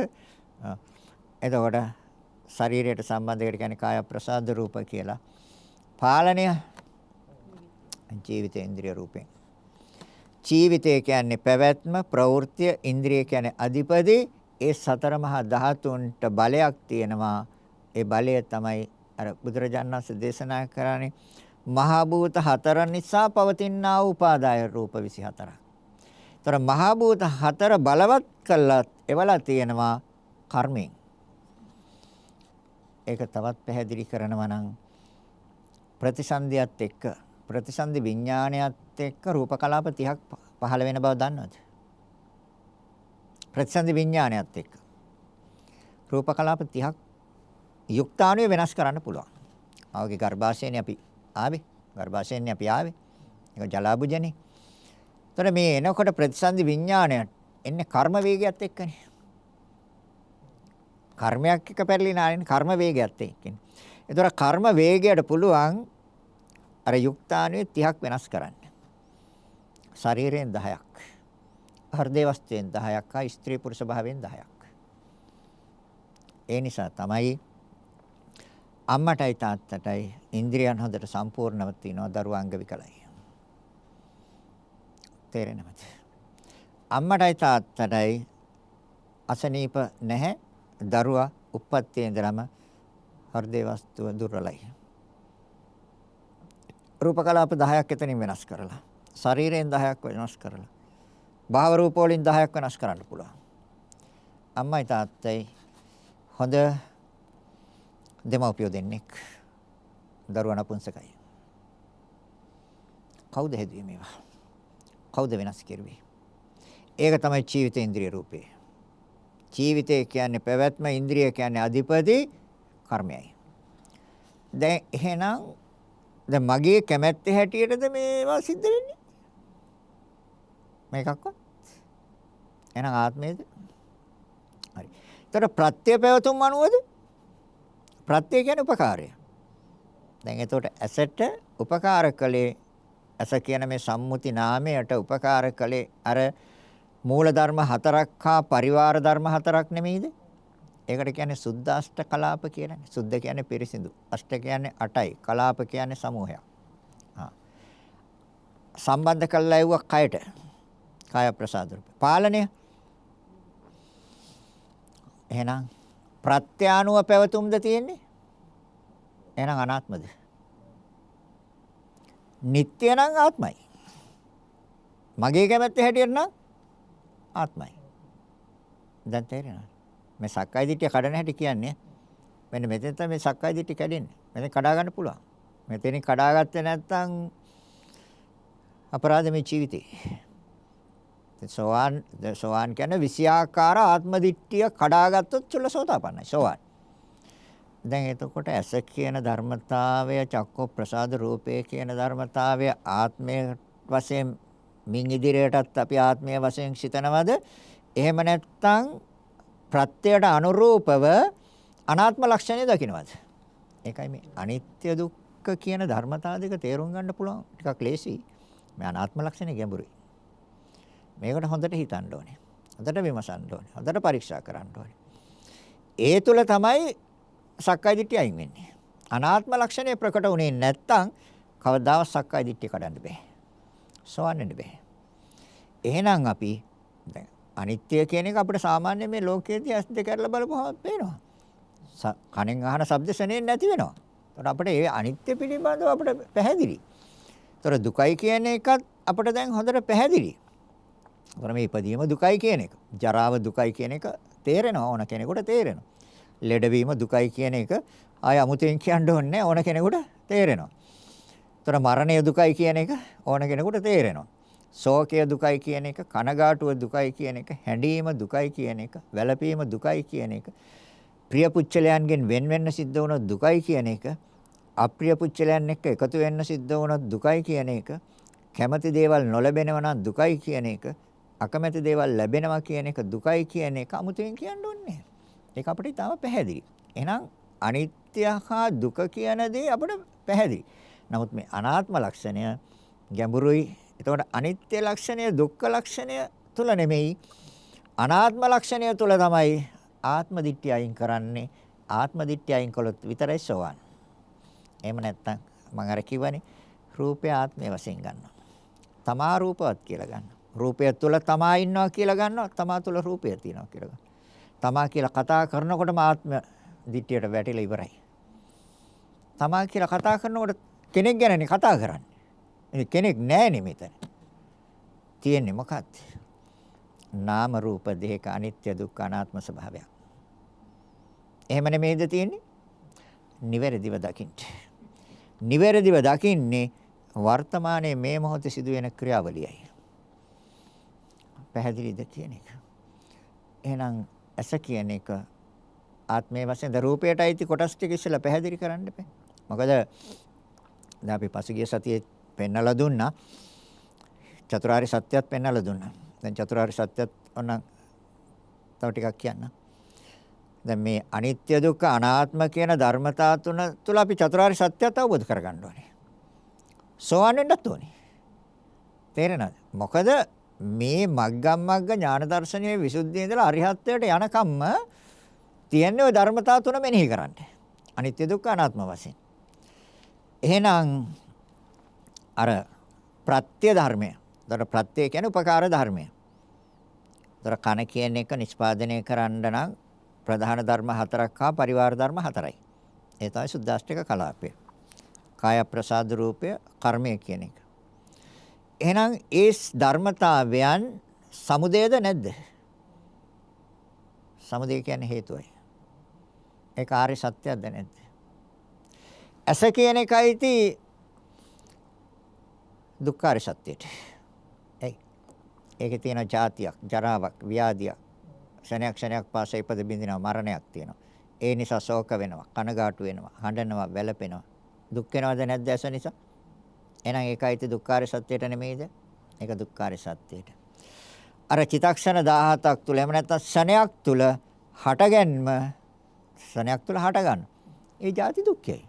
එතකොට ශරීරයට සම්බන්ධ එකට කියන්නේ කාය ප්‍රසාද රූප කියලා. පාලනය ජීවිත ඉන්ද්‍රිය රූපෙන්. ජීවිතය කියන්නේ පැවැත්ම, ප්‍රවෘත්තිය, ඉන්ද්‍රිය කියන්නේ අධිපති. ඒ සතර මහා ධාතුන්ට බලයක් තියෙනවා. ඒ බලය තමයි අර බුදුරජාණන් වහන්සේ දේශනා කරන්නේ මහා භූත හතර නිසා පවතිනා උපාදාය රූප 24ක්. ତර මහා භූත හතර බලවත් කළා එවලා තියෙනවා කර්මයෙන්. ඒක තවත් පැහැදිලි කරනවා නම් ප්‍රතිසන්දියත් එක්ක ප්‍රතිසන්දි විඥානයත් එක්ක රූප කලාප 30ක් පහළ වෙන බව දන්නවද? ප්‍රතිසන්දි විඥානයත් එක්ක රූප කලාප 30ක් යුක්තාණුවේ වෙනස් කරන්න පුළුවන්. ආවගේ ගර්භාෂයනේ අපි ආවේ. ගර්භාෂයෙන්නේ අපි ආවේ. ඒක ජලාබුජනේ. ତොර මේ එනකොට ප්‍රතිසන්දි විඥාණයට එන්නේ කර්ම වේගයත් එක්කනේ. කර්මයක් එක පැරලි නානේ කර්ම වේගයත් එක්කනේ. ඒතර කර්ම වේගයට පුළුවන් අර යුක්තාණුවේ 30ක් වෙනස් කරන්න. ශරීරයෙන් 10ක්. හෘදේ වස්තුයෙන් 10ක් හා ස්ත්‍රී පුරුෂ භාවයෙන් 10ක්. ඒ නිසා තමයි අම්මටයි තාත්තටයි ඉන්ද්‍රියන් හොඳට සම්පූර්ණව තියෙනවා දරුවාංග විකලයි. තේරෙනවද? අම්මටයි තාත්තටයි අසනීප නැහැ. දරුවා උප්පත්තියේ ඉඳලම හෘදේ වස්තුව දුර්වලයි. රූප කලාප 10ක් එතනින් වෙනස් කරලා. ශරීරයෙන් 10ක් වෙනස් කරලා. භාව රූප වලින් 10ක් වෙනස් කරන්න පුළුවන්. අම්මයි තාත්තයි හොඳ දෙමව්පියෝ දෙන්නෙක්. දරුවා නපුංසකයි. කවුද හැදුවේ මේවා? කවුද වෙනස් කෙරුවේ? ඒක තමයි ජීවිත ඉන්ද්‍රිය රූපේ. ජීවිතය කියන්නේ පැවැත්ම, ඉන්ද්‍රිය කියන්නේ අධිපති, කර්මයයි. දැන් එහෙනම් දැන් මගේ කැමැත්ත හැටියටද මේවා සිද්ධ වෙන්නේ? මේකක්වත්. එහෙනම් ආත්මයේද? හරි. ඒතර ප්‍රත්‍ය පැවතුම් අනුවද? ප්‍රත්‍ය කියන්නේ උපකාරය. දැන් එතකොට ඇසට උපකාර කළේ ඇස කියන මේ සම්මුති නාමයට උපකාර කළේ අර මූල ධර්ම හතරක් හා පරිවාර ධර්ම හතරක් නෙමෙයිද? ඒකට කියන්නේ සුද්ධාෂ්ට කලාප කියලානේ. සුද්ධ කියන්නේ පිරිසිදු. අෂ්ට කියන්නේ 8යි. කලාප කියන්නේ සමූහයක්. සම්බන්ධ කළා යුව කයට. කාය ප්‍රසාද රූප. පාලනය. එහෙනම් ප්‍රත්‍යානුව පැවතුම්ද තියෙන්නේ? එහෙනම් අනාත්මද? නිට්ටය නම් ආත්මයි. මගේ කැමැත්ත හැටියට නම් ආත්මයි. දැන් තේරෙනවද? මේ සක්කාය දිට්ඨිය කඩන හැටි කියන්නේ මෙන්න මෙතෙන් තමයි මේ සක්කාය දිට්ඨිය කැඩෙන්නේ. මෙතෙන් කඩා ගන්න පුළුවන්. මෙතෙන් කඩාගත්තේ නැත්නම් අපරාධ මේ ජීවිතේ. සෝවාන් කියන්නේ විෂයාකාර ආත්ම දිට්ඨිය කඩාගත්තොත් චුල්ලසෝතාපන්නයි. සෝවාන්. දැන් එතකොට ඇස කියන ධර්මතාවය, චක්ක ප්‍රසාද රූපේ කියන ධර්මතාවය ආත්මයේ වශයෙන් මින් ඉදිරියටත් අපි ආත්මයේ වශයෙන් සිතනවද? එහෙම නැත්නම් ප්‍රත්‍යයට අනුරූපව අනාත්ම ලක්ෂණය දකින්නවද? ඒකයි මේ අනිත්‍ය දුක්ඛ කියන ධර්මතාව දෙක තේරුම් ගන්න පුළුවන් ටිකක් ලේසි. මේ අනාත්ම ලක්ෂණය ගැඹුරුයි. මේකට හොඳට හිතන්න ඕනේ. හොඳට විමසන්න ඕනේ. හොඳට පරීක්ෂා කරන්න ඕනේ. ඒ තුල තමයි සක්කාය දිට්ඨිය අයින් වෙන්නේ. අනාත්ම ලක්ෂණය ප්‍රකට වුණේ නැත්නම් කවදාවත් සක්කාය දිට්ඨිය කඩන්න බෑ. සෝවන් වෙන්න බෑ. එහෙනම් අපි දැන් අනිත්‍ය කියන එක අපිට සාමාන්‍ය මේ ලෝකයේදී ඇස් දෙක අරලා බලපුවම පේනවා. කනෙන් අහන ශබ්ද ශරණයෙන් නැති වෙනවා. ඒතකොට අපිට මේ අනිත්‍ය පිළිබඳව අපිට පැහැදිලි. ඒතකොට දුකයි කියන එකත් අපිට දැන් හොඳට පැහැදිලි. ඒතකොට මේ ඉපදීම දුකයි කියන එක, ජරාව දුකයි කියන එක තේරෙනවා ඕන කෙනෙකුට තේරෙනවා. ලෙඩවීම දුකයි කියන එක ආය අමුතෙන් කියන්න ඕනේ ඕන කෙනෙකුට තේරෙනවා. ඒතර මරණය දුකයි කියන එක ඕන කෙනෙකුට තේරෙනවා. ශෝකය දුකයි කියන එක, කනගාටුව දුකයි කියන එක, හැඬීම දුකයි කියන එක, වැළපීම දුකයි කියන එක, ප්‍රිය පුච්චලයන්ගෙන් වෙන් වෙන්න සිද්ධ වුණොත් දුකයි කියන එක, අප්‍රිය පුච්චලයන් එක්ක එකතු වෙන්න සිද්ධ වුණොත් දුකයි කියන එක, කැමති දේවල් නොලැබෙනවා නම් දුකයි කියන එක, අකමැති දේවල් ලැබෙනවා කියන එක දුකයි කියන එක අමුතෙන් කියන්න ඕනේ. ඒක අපිට තාම පැහැදිලි. එහෙනම් අනිත්‍ය හා දුක කියන දේ අපිට පැහැදිලි. නමුත් මේ අනාත්ම ලක්ෂණය ගැඹුරුයි. එතකොට අනිත්‍ය ලක්ෂණය දුක්ඛ ලක්ෂණය තුල නෙමෙයි අනාත්ම ලක්ෂණය තුල තමයි ආත්ම දිට්ඨිය අයින් කරන්නේ. ආත්ම දිට්ඨිය අයින් කළොත් විතරයි සෝවාන්. එහෙම නැත්නම් මම අර කිව්වනේ රූපය ආත්මය වශයෙන් ගන්නවා. තමා රූපවත් කියලා ගන්නවා. රූපය තුල තමා ඉන්නවා කියලා ගන්නවා. තමා තුල රූපය තියෙනවා කියලා ගන්නවා. තමා කියලා කතා කරනකොටම ආත්ම දිට්ඨියට වැටිලා ඉවරයි. තමා කියලා කතා කරනකොට කෙනෙක් ගැනනේ කතා කරන්නේ. ඒ කෙනෙක් නැහැනේ මෙතන. තියෙන්නේ මොකක්ද? නාම රූප දෙක අනිත්‍ය දුක්ඛ අනාත්ම ස්වභාවයක්. එහෙම නෙමෙයිද තියෙන්නේ? නිවැරදිව දකින්න. නිවැරදිව දකින්නේ වර්තමානයේ මේ මොහොතේ සිදුවෙන ක්‍රියාවලියයි. පැහැදිලිද කියන එක. එහෙනම් ඇස කියන එක ආත්මයේ වශයෙන් ද රූපයට අයිති කොටස් ටික ඉස්සෙල්ලා පැහැදිලි කරන්න බෑ. මොකද දැන් අපි පසුගිය සතියේ පෙන්නලා දුන්නා චතුරාර්ය සත්‍යයත් පෙන්නලා දුන්නා. දැන් චතුරාර්ය සත්‍යයත් ඔන්න තව ටිකක් කියන්න. දැන් මේ අනිත්‍ය දුක්ඛ අනාත්ම කියන ධර්මතා තුන තුල අපි චතුරාර්ය සත්‍යයත් අවබෝධ කරගන්න ඕනේ. සෝවන් වෙන්නත් ඕනේ. තේරෙනවද? මොකද මේ මග්ගමග්ග ඥාන දර්ශනයේ විසුද්ධියේ ඉඳලා අරිහත්ත්වයට යනකම්ම තියන්නේ ওই ධර්මතා තුන මෙනෙහි කරන්න. අනිත්‍ය දුක්ඛ අනාත්ම වශයෙන්. එහෙනම් අර ප්‍රත්‍ය ධර්මය. ඒතර ප්‍රත්‍ය කියන්නේ උපකාර ධර්මය. ඒතර කන කියන එක නිෂ්පාදනය කරන්න නම් ප්‍රධාන ධර්ම 4ක් හා පරිවාර ධර්ම 4යි. ඒ තමයි සුද්දාෂ්ටක කලාපය. කාය ප්‍රසාද රූපය, කර්මය කියන එක. එහෙනම් ඒ ධර්මතාවයන් සමුදයද නැද්ද? සමුදය කියන්නේ හේතුවයි. ඒක ආර්ය සත්‍යයක්ද නැද්ද? ඇස කියන එකයි දුක්ඛාර සත්‍යයට. ඒකේ තියෙන જાතියක්, ජරාවක්, ව්‍යාධියක්. ක්ෂණයක් පාසා ඉපද බින්දිනවා මරණයක් තියෙනවා. ඒ නිසා ශෝක වෙනවා, කනගාටු වෙනවා, හඬනවා, වැළපෙනවා. දුක් වෙනවද නැද්ද ඇස නිසා? එහෙනම් ඒකයි දුක්ඛාර සත්‍යයට නෙමෙයිද? ඒක දුක්ඛාර සත්‍යයට. අර චිතක්ෂණ 17ක් තුල එහෙම නැත්නම් ක්ෂණයක් තුල හටගැන්ම ක්ෂණයක් තුල හටගන්න. ඒ ಜಾති දුක්ඛයයි.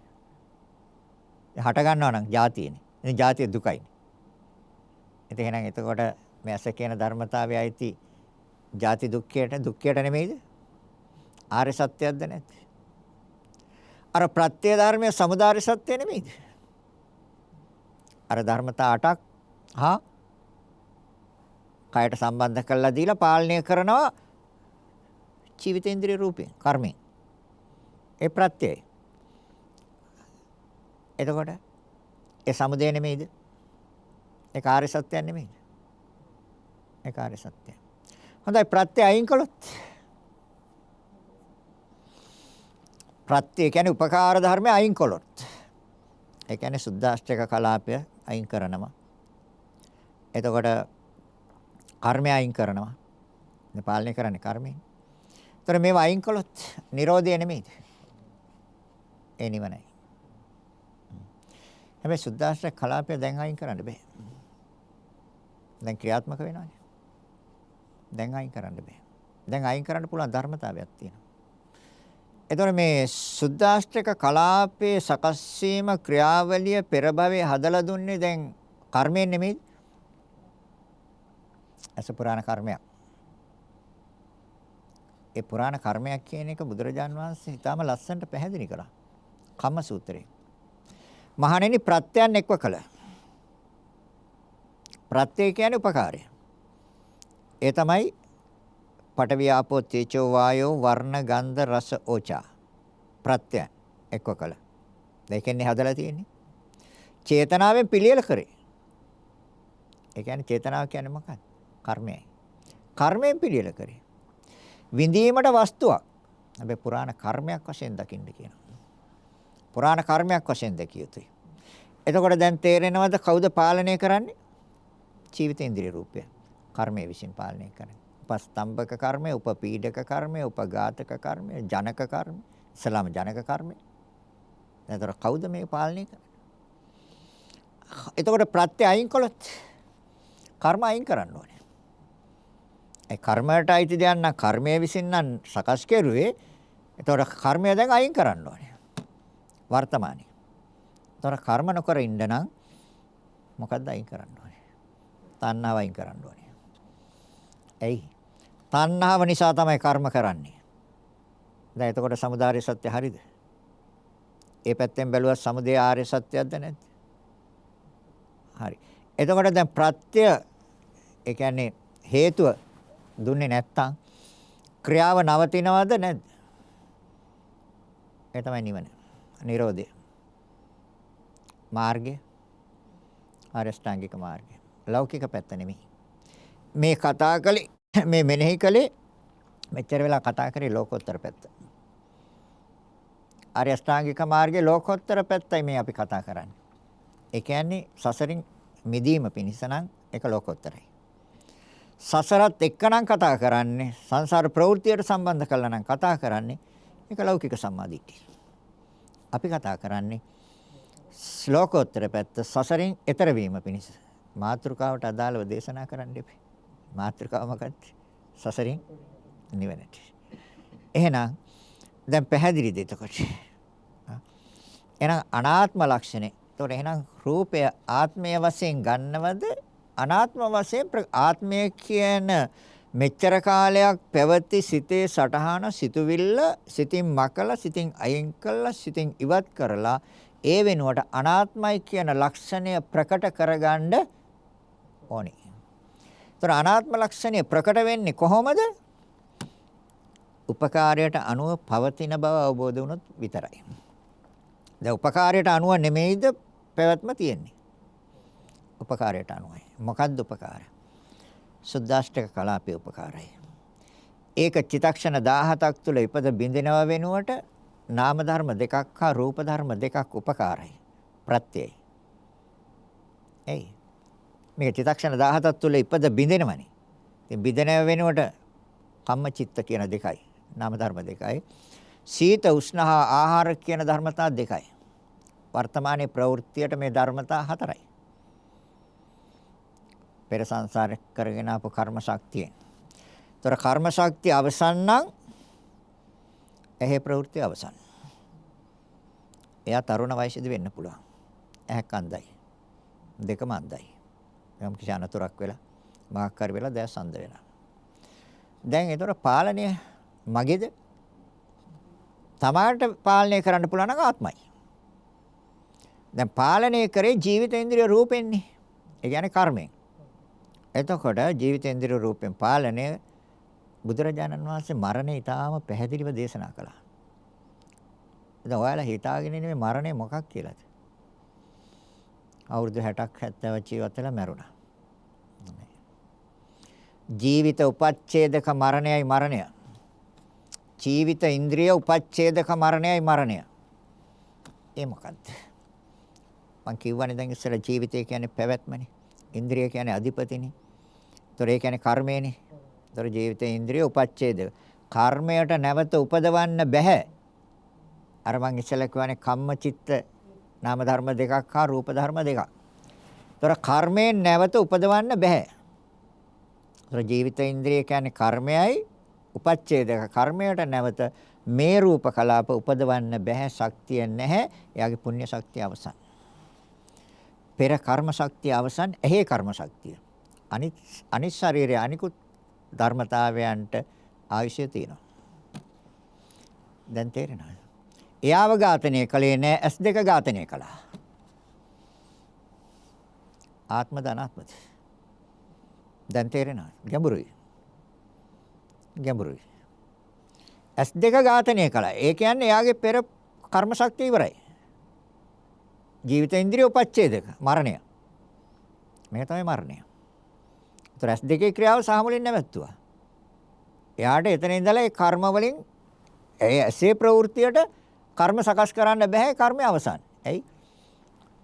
හට ගන්නවා නම් ಜಾතියනේ. ඉතින් ಜಾතිය දුකයි. ඉතින් එහෙනම් එතකොට මේ ඇස කියන ධර්මතාවය ඇති ಜಾති දුක්ඛයට නෙමෙයිද? ආර්ය සත්‍යයක්ද නැද්ද? අර ප්‍රත්‍ය ධර්මයේ සමුදාය සත්‍ය නෙමෙයිද? අර ධර්මතා 8ක් හා කයට සම්බන්ධ කරලා දීලා පාලනය කරනවා ජීවිතේන්ද්‍රිය රූපේ කර්මයෙන්. ඒ ප්‍රත්‍යයයි. එතකොට ඒ සමුදය නෙමෙයිද? ඒ කාර්ය සත්‍යයක් නෙමෙයිද? ඒ කාර්ය සත්‍යය. හොඳයි ප්‍රත්‍ය අයින් කළොත් ප්‍රත්‍ය කියන්නේ උපකාර ධර්මය අයින් කළොත්. ඒ කියන්නේ සුද්දාෂ්ටක කලාපය අයින් කරනවා. එතකොට කර්මය අයින් කරනවා. මේ පාලනය කරන්නේ කර්මයෙන්. ඒතර මේවා අයින් කළොත් Nirodha නෙමෙයිද? ඒ නිවනයි. හැබැයි සුද්දාෂ්ටක කලාපය දැන් අයින් කරන්න බෑ. දැන් ක්‍රියාත්මක වෙනවානේ. දැන් අයින් කරන්න බෑ. දැන් අයින් කරන්න පුළුවන් ධර්මතාවයක් තියෙනවා. එතකොට මේ සුද්දාෂ්ටක කලාපයේ සකස් වීම ක්‍රියාවලිය පෙර භවයේ හදලා දුන්නේ දැන් කර්මයෙන් නෙමෙයි. අස පුරාණ කර්මයක්. ඒ පුරාණ කර්මයක් කියන එක බුදුරජාන් වහන්සේ ඊටාම ලස්සනට පැහැදිලි කළා. කම්ම සූත්‍රයේ. මහණෙනි ප්‍රත්‍යයන් එක්ව කළ. ප්‍රත්‍ය කියන්නේ උපකාරය. ඒ තමයි පඨවි ආපෝ තේජෝ වායෝ වර්ණ ගන්ධ රස ඕචා. ප්‍රත්‍යයන් එක්ව කළ. දෙකෙන්නේ හදලා තියෙන්නේ. චේතනාවෙන් පිළියෙල කරේ. ඒ කියන්නේ චේතනාව කියන්නේ මොකක්ද? කර්මයයි. කර්මයෙන් පිළියෙල කරේ. විඳීමට වස්තුවක්. හැබැයි පුරාණ කර්මයක් වශයෙන් දකින්න කියනවා. පුරාණ කර්මයක් වශයෙන් දැකිය යුතුයි. එතකොට දැන් තේරෙනවද කවුද පාලනය කරන්නේ? ජීවිතේන්ද්‍රිය රූපය. කර්මය විසින් පාලනය කරන්නේ. උපස්තම්භක කර්මය, උපපීඩක කර්මය, උපඝාතක කර්මය, ජනක කර්මය, ඉස්ලාම ජනක කර්මය. එතකොට කවුද මේ පාලනය කරන්නේ? එතකොට ප්‍රත්‍ය අයින් කළොත් කර්ම අයින් කරන්න ඕනේ. ඒ කර්මයට අයිති දෙයක් නම් කර්මය විසින් නම් සකස් කෙරුවේ. එතකොට කර්මය දැන් අයින් කරන්න ඕනේ. වර්තමානයේ. ඒතර කර්ම නොකර ඉන්න නම් මොකද්ද අයින් කරන්න ඕනේ? තණ්හාව අයින් කරන්න ඕනේ. එයි. තණ්හාව නිසා තමයි කර්ම කරන්නේ. දැන් එතකොට සමුදාය සත්‍ය හරිද? ඒ පැත්තෙන් බැලුවා සමුදය ආර්ය සත්‍යයක්ද නැද්ද? හරි. එතකොට දැන් ප්‍රත්‍ය ඒ කියන්නේ හේතුව දුන්නේ නැත්තම් ක්‍රියාව නවතිනවද නැද්ද? ඒ තමයි නිවන. Nirodha. මාර්ගය. අරියෂ්ඨාංගික මාර්ගය. ලෞකික පැත්ත නෙමෙයි. මේ කතා කළේ මේ මෙනෙහි කළේ මෙච්චර වෙලා කතා කරේ ලෝකෝත්තර පැත්ත. අරියෂ්ඨාංගික මාර්ගයේ ලෝකෝත්තර පැත්තයි මේ අපි කතා කරන්නේ. ඒ කියන්නේ සසරින් මිදීම පිණිස නම් ඒක ලෝකෝත්තරයි. සසරත් එක්කනම් කතා කරන්නේ සංසාර ප්‍රවෘත්තියට සම්බන්ධ කරලා නම් කතා කරන්නේ ඒක ලෞකික සම්මාදිට්ඨිය. අපි කතා කරන්නේ ශ්ලෝකෝත්තර පැත්ත සසරින් එතර වීම පිණිස. මාතෘකාවට අදාළව දේශනා කරන්න එපේ. මාතෘකාව මොකක්ද? සසරින් නිවනට. එහෙනම් දැන් පැහැදිලිද එතකොට? එහෙනම් අනාත්ම ලක්ෂණය. එතකොට එහෙනම් රූපය ආත්මය වශයෙන් ගන්නවද? අනාත්ම වශයෙන් ආත්මය කියන මෙච්චර කාලයක් පැවති සිතේ සටහන සිතුවිල්ල සිතින් මකලා සිතින් අයින් කළා සිතින් ඉවත් කරලා ඒ වෙනුවට අනාත්මයි කියන ලක්ෂණය ප්‍රකට කරගන්න ඕනේ. ඒතර අනාත්ම ලක්ෂණය ප්‍රකට වෙන්නේ කොහොමද? උපකාරයට අනුව පවතින බව අවබෝධ වුණොත් විතරයි. දැන් උපකාරයට අනුව නෙමෙයිද පැවැත්ම තියෙන්නේ. උපකාරයට අනුවයි. මොකද්ද උපකාරය? සුද්දාෂ්ටක කලාපයේ උපකාරය. ඒක චිතක්ෂණ 17ක් තුල ඉපද බින්දිනව වෙනුවට නාම ධර්ම දෙකක් හා රූප ධර්ම දෙකක් උපකාරයි. ප්‍රත්‍යයයි. එයි. මේක චිතක්ෂණ 17ක් තුල ඉපද බින්දිනවනේ. ඉතින් බින්දිනව වෙනුවට කම්ම චිත්ත කියන දෙකයි. නාම ධර්ම දෙකයි. සීත උෂ්ණ හා ආහාර කියන ධර්මතා දෙකයි. වර්තමානයේ ප්‍රවෘත්තියට මේ ධර්මතා හතරයි. පෙර සංසාරේ කරගෙන ආපු කර්ම ශක්තියෙන්. ඒතර කර්ම ශක්තිය අවසන් නම් එහි ප්‍රවෘත්ති අවසන්. එයා තරුණ වයසේදී වෙන්න පුළුවන්. ඇහැක් අන්ධයි. දෙකම අන්ධයි. යම් කිසි අනතුරක් වෙලා මාක් කර වෙලා දැස් අන්ධ වෙනවා. දැන් ඒතර පාලනය මගේද? තමාට පාලනය කරන්න පුළුවන් නම් ආත්මයි. දැන් පාලනය කරේ ජීවිතේන්ද්‍රිය රූපෙන්නේ. ඒ කියන්නේ කර්මයෙන්. එතකොට ජීවිතේන්ද්‍රිය රූපෙන් පාලනය බුදුරජාණන් වහන්සේ මරණය ඊටාම පැහැදිලිව දේශනා කළා. දැන් ඔයාලා හිතාගෙන ඉන්නේ මරණය මොකක් කියලාද? අවුරුදු 60ක් 70ක් ජීවත් වෙලා මැරුණා. ජීවිත උපච්ඡේදක මරණයයි මරණය. ජීවිත ඉන්ද්‍රිය උපච්ඡේදක මරණයයි මරණය. ඒ මොකද්ද? මං කියවනේ දැන් ඉස්සෙල්ලා ජීවිතය කියන්නේ පැවැත්මනේ. ඉන්ද්‍රිය කියන්නේ අධිපතිනේ. ඒතොර ඒ කියන්නේ කර්මයනේ. ඒතොර ජීවිතේ ඉන්ද්‍රිය උපච්ඡේදක. කර්මයට නැවත උපදවන්න බෑ. අර මං ඉස්සෙල්ලා කියවනේ කම්ම චිත්ත නාම ධර්ම දෙකක් හා රූප ධර්ම දෙකක්. ඒතොර කර්මයෙන් නැවත උපදවන්න බෑ. ජීවිත ඉන්ද්‍රිය කියන්නේ කර්මයයි උපච්ඡේදක කර්මයට නැවත මේ රූප කලාප උපදවන්න බෑ ශක්තිය නැහැ. එයාගේ පුණ්‍ය ශක්තිය අවසන්. පෙර කර්ම ශක්තිය අවසන්. එහි කර්ම ශක්තිය. අනිත් ශරීරයේ අනිකුත් ධර්මතාවයන්ට ආයුෂය තියෙනවා. දැන් තේරෙනවද? එයාව ඝාතනය කළේ නෑ S2 ඝාතනය කළා. ආත්මද අනාත්මද? දැන් තේරෙනවද? ගැඹුරුයි. ගැඹුරුයි. S2 ඝාතනය කළා. ඒ කියන්නේ එයාගේ පෙර කර්ම ශක්තිය ඉවරයි. ජීවිත ඉන්ද්‍රිය උපච්ඡේදක මරණය. මේක තමයි මරණය. ඒතර S2 ක්‍රියාව සාමුලින් නැවැත්තුවා. එයාට එතන ඉඳලා ඒ කර්ම වලින් ඒ ඇසේ ප්‍රවෘත්තියට කර්ම සකස් කරන්න බෑ. කර්මය අවසන්. ඇයි?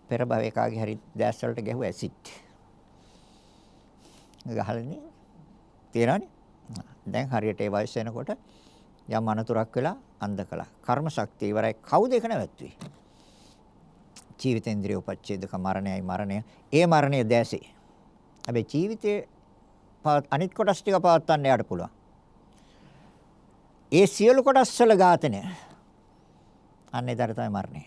පෙර භවයේ කාගේ හරි දැස් වලට ගැහුව ඇසිඩ්. ගහලනේ. තේරෙනවනේ? දැන් හරියට ඒ වයස වෙනකොට යම් අනතුරක් වෙලා අන්ධ කළා. කර්ම ශක්තිය ඉවරයි. කවුද ඒක නැවැත්තුවේ? ජීවිතේන්ද්‍රිය උපච්ඡේදක මරණයයි මරණය. ඒ මරණය දැසේ. හැබැයි ජීවිතේ අනිත් කොටස් ටික පවත්වන්න යාට පුළුවන්. ඒ සියලු කොටස් වල ඝාතනය. අන්න එදාට තමයි මරණය.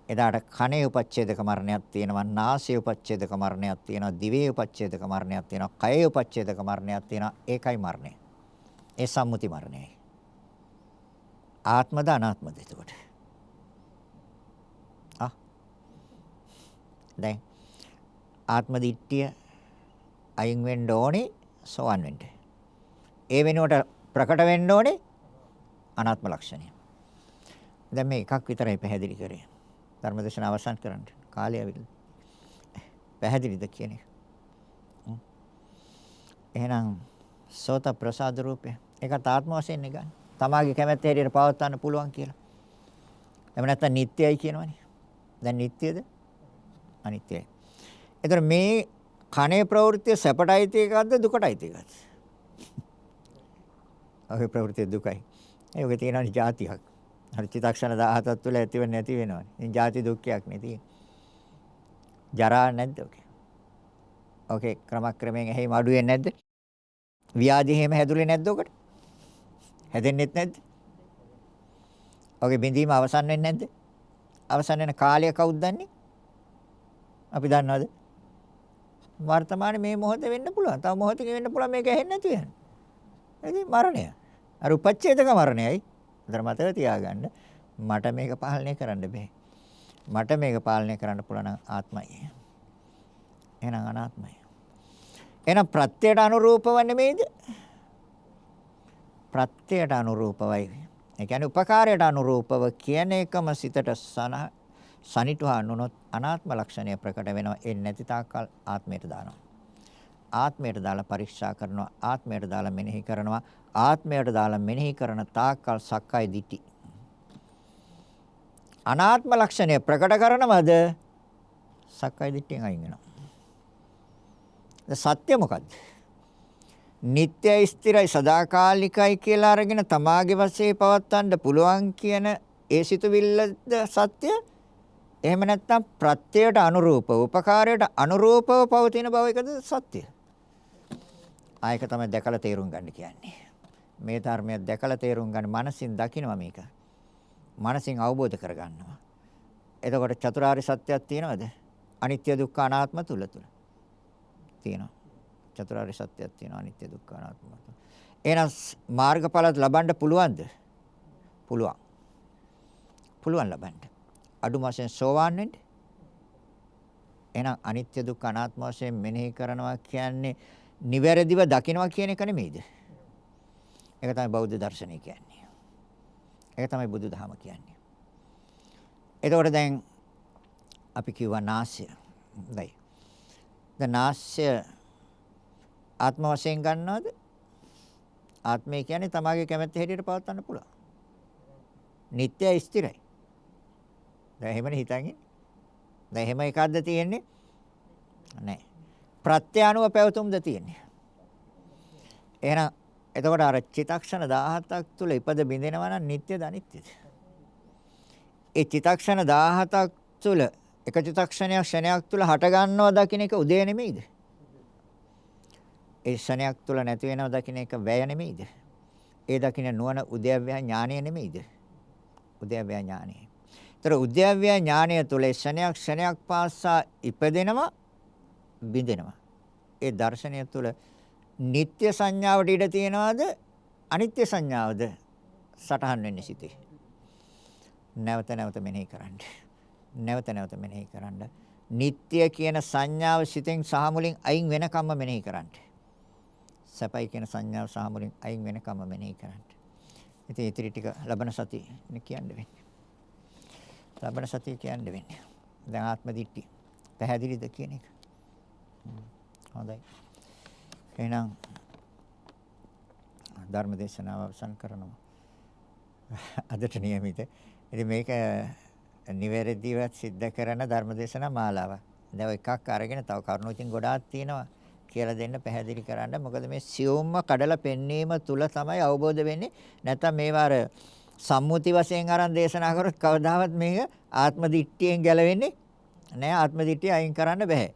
එදාට කනේ උපච්ඡේදක මරණයක් තියෙනවා, නාසයේ උපච්ඡේදක මරණයක් තියෙනවා, දිවේ උපච්ඡේදක මරණයක් තියෙනවා, කයේ උපච්ඡේදක මරණයක් තියෙනවා. ඒකයි මරණය. ඒ සම්මුති මරණයයි. ආත්මද අනාත්මද එතකොට? දැන් ආත්ම දිට්ඨිය අයින් වෙන්න ඕනේ සෝවන් වෙන්න. ඒ වෙනුවට ප්‍රකට වෙන්න ඕනේ අනාත්ම ලක්ෂණය. දැන් මේ එකක් විතරයි පැහැදිලි කරේ. ධර්මදේශන අවසන් කරන්න. කාලය ඇවිල්ලා. පැහැදිලිද කියන්නේ? එහෙනම් සෝත ප්‍රසාද රූපය. ඒකත් ආත්ම වශයෙන් නේ ගන්න. තමාගේ කැමැත්ත හැටියට පවත්වන්න පුළුවන් කියලා. එහෙම නැත්නම් නිට්ටයයි කියනවනේ. දැන් නිට්ටයද? අනිත්‍යයි. ඒතර මේ කණේ ප්‍රවෘත්ති සැපටයි තියකද්ද දුකටයි තියකද්ද? ඔහේ ප්‍රවෘත්ති දුකයි. ඒ ඔගේ තියෙනවා જાතියක්. හරි චිත්තක්ෂණ 17ක් තුළ ඇතිව නැති වෙනවනේ. ඉතින් ಜಾති දුක්ඛයක් නේ තියෙන්නේ. ජරා නැද්ද ඔකේ? ඔකේ ක්‍රමක්‍රමයෙන් එහෙම අඩු වෙන්නේ නැද්ද? ව්‍යාධි එහෙම හැදුනේ නැද්ද ඔකට? හැදෙන්නෙත් නැද්ද? ඔගේ බිඳීම අවසන් වෙන්නේ නැද්ද? අවසන් වෙන කාලය කවුද දන්නේ? අපි දන්නවද? වර්තමානයේ මේ මොහොතේ වෙන්න පුළුවන්. තව මොහොතකින් වෙන්න පුළුවන් මේක ඇහෙන්නේ නැතු වෙන. ඉතින් මරණය. අර උපච්ඡේදක මරණයයි. අතර මතක තියාගන්න. මට මේක පාලනය කරන්න බෑ. මට මේක පාලනය කරන්න පුළුවන් නම් ආත්මයි. එහෙනම් අනාත්මයි. එහෙනම් ප්‍රත්‍යයට අනුරූපව නෙමෙයිද? ප්‍රත්‍යයට අනුරූපවයි. ඒ කියන්නේ උපකාරයට අනුරූපව කියන එකම සිතට සනිටුහා නොනොත් අනාත්ම ලක්ෂණය ප්‍රකට වෙනවා. ඒ නැති තාක්කල් ආත්මයට දානවා. ආත්මයට දාලා පරීක්ෂා කරනවා. ආත්මයට දාලා මෙනෙහි කරනවා. ආත්මයට දාලා මෙනෙහි කරන තාක්කල් සක්කාය දිටි. අනාත්ම ලක්ෂණය ප්‍රකට කරනවද? සක්කාය දිට්ඨියෙන් අයින් වෙනවා. සත්‍ය මොකද්ද? නිට්ටයයි ස්ථිරයි සදාකාලිකයි කියලා අරගෙන තමාගේ වශයෙන් පවත්වන්න පුළුවන් කියන ඒ සිතුවිල්ලද සත්‍ය? එහෙම නැත්නම් ප්‍රත්‍යයට අනුරූපව උපකාරයට අනුරූපව පවතින බව එකද සත්‍ය? ආයක තමයි දැකලා තේරුම් ගන්න කියන්නේ. මේ ධර්මය දැකලා තේරුම් ගන්න මනසින් දකින්නවා මේක. මනසින් අවබෝධ කරගන්නවා. එතකොට චතුරාර්ය සත්‍යයක් තියෙනවද? අනිත්‍ය දුක්ඛ අනාත්ම තුල තියෙනවා. චතුරාර්ය සත්‍යයක් තියෙනවා අනිත්‍ය දුක්ඛ අනාත්ම. එහෙනම් මාර්ගඵලත් ලබන්න පුළුවන්ද? පුළුවන්. පුළුවන් ලබන්න. අඩු වශයෙන් සෝවාන් වෙන්න. එහෙනම් අනිත්‍ය දුක්ඛ අනාත්ම වශයෙන් මෙනෙහි කරනවා කියන්නේ නිවැරදිව දකිනවා කියන එක නෙමෙයිද? ඒක තමයි බෞද්ධ දර්ශනය කියන්නේ. ඒක තමයි බුදුදහම කියන්නේ. එතකොට දැන් අපි කිව්වා නාස්‍ය. හොඳයි. දැන් නාස්‍ය ආත්ම වශයෙන් ගන්නවද? ආත්මය කියන්නේ තමාගේ කැමැත්ත හැටියට පවත්වන්න පුළුවන්. නිට්ටයයි ස්ථිරයි. දැන් එහෙමනේ හිතන්නේ. දැන් එහෙම එකක්ද තියෙන්නේ? නැහැ. ප්‍රත්‍යානුව පැවතුම්ද තියෙන්නේ. එහෙනම් එතකොට අර චිතක්ෂණ 17ක් තුල ඉපද බිඳෙනවා නම් නිට්ටයද අනිත්‍යද? ඒ චිතක්ෂණ 17ක් තුල එක ක්ෂණයක් තුල හට ගන්නව දකින්න එක උදය නෙමෙයිද? ඒ ක්ෂණයක් තුල නැති වෙනව දකින්න එක වැය නෙමෙයිද? ඒ දකින්න නුවණ උද්‍යව්‍ය ඥානය නෙමෙයිද? උද්‍යව්‍ය ඥානය. ඒතර උද්‍යව්‍ය ඥානය තුල ක්ෂණයක් පාසා ඉපදෙනවා බිඳෙනවා. ඒ දර්ශනය තුල නিত্য සංඥාවට ඉඩ තියනවාද? අනිත්‍ය සංඥාවද සටහන් වෙන්නේ සිටේ. නැවත නැවත මෙනෙහි කරන්න. නැවත නැවත මෙනෙහි කරන්න. නিত্য කියන සංඥාව සිතෙන් සහ මුලින් අයින් වෙනකම්ම මෙනෙහි කරන්න. සපයි කියන සංඥාව සහ මුලින් අයින් වෙනකම්ම මෙනෙහි කරන්න. ඉතින් ඉතිරි ටික ලබන සතිය කියන්න වෙන්නේ. ලබන සතිය කියන්න වෙන්නේ. දැන් ආත්ම දිට්ඨිය පැහැදිලිද කියන එක? හොඳයි. එහෙනම් ධර්ම දේශනාව අවසන් කරනවා. අදට නියමිත. ඉතින් මේක නිවැරදිව සිද්ධ කරන ධර්ම දේශනා මාලාවක්. දැන් ඔය එකක් අරගෙන තව කරුණු ඉතින් ගොඩාක් තියෙනවා කියලා දෙන්න පැහැදිලි කරන්න. මොකද මේ සියුම්ම කඩලා පෙන්වීම තුල තමයි අවබෝධ වෙන්නේ. නැත්නම් මේවා අර සම්මුති වශයෙන් අරන් දේශනා කරොත් කවදාවත් මේක ආත්ම දිට්ඨියෙන් ගැලවෙන්නේ නෑ. ආත්ම දිට්ඨිය අයින් කරන්න බෑ.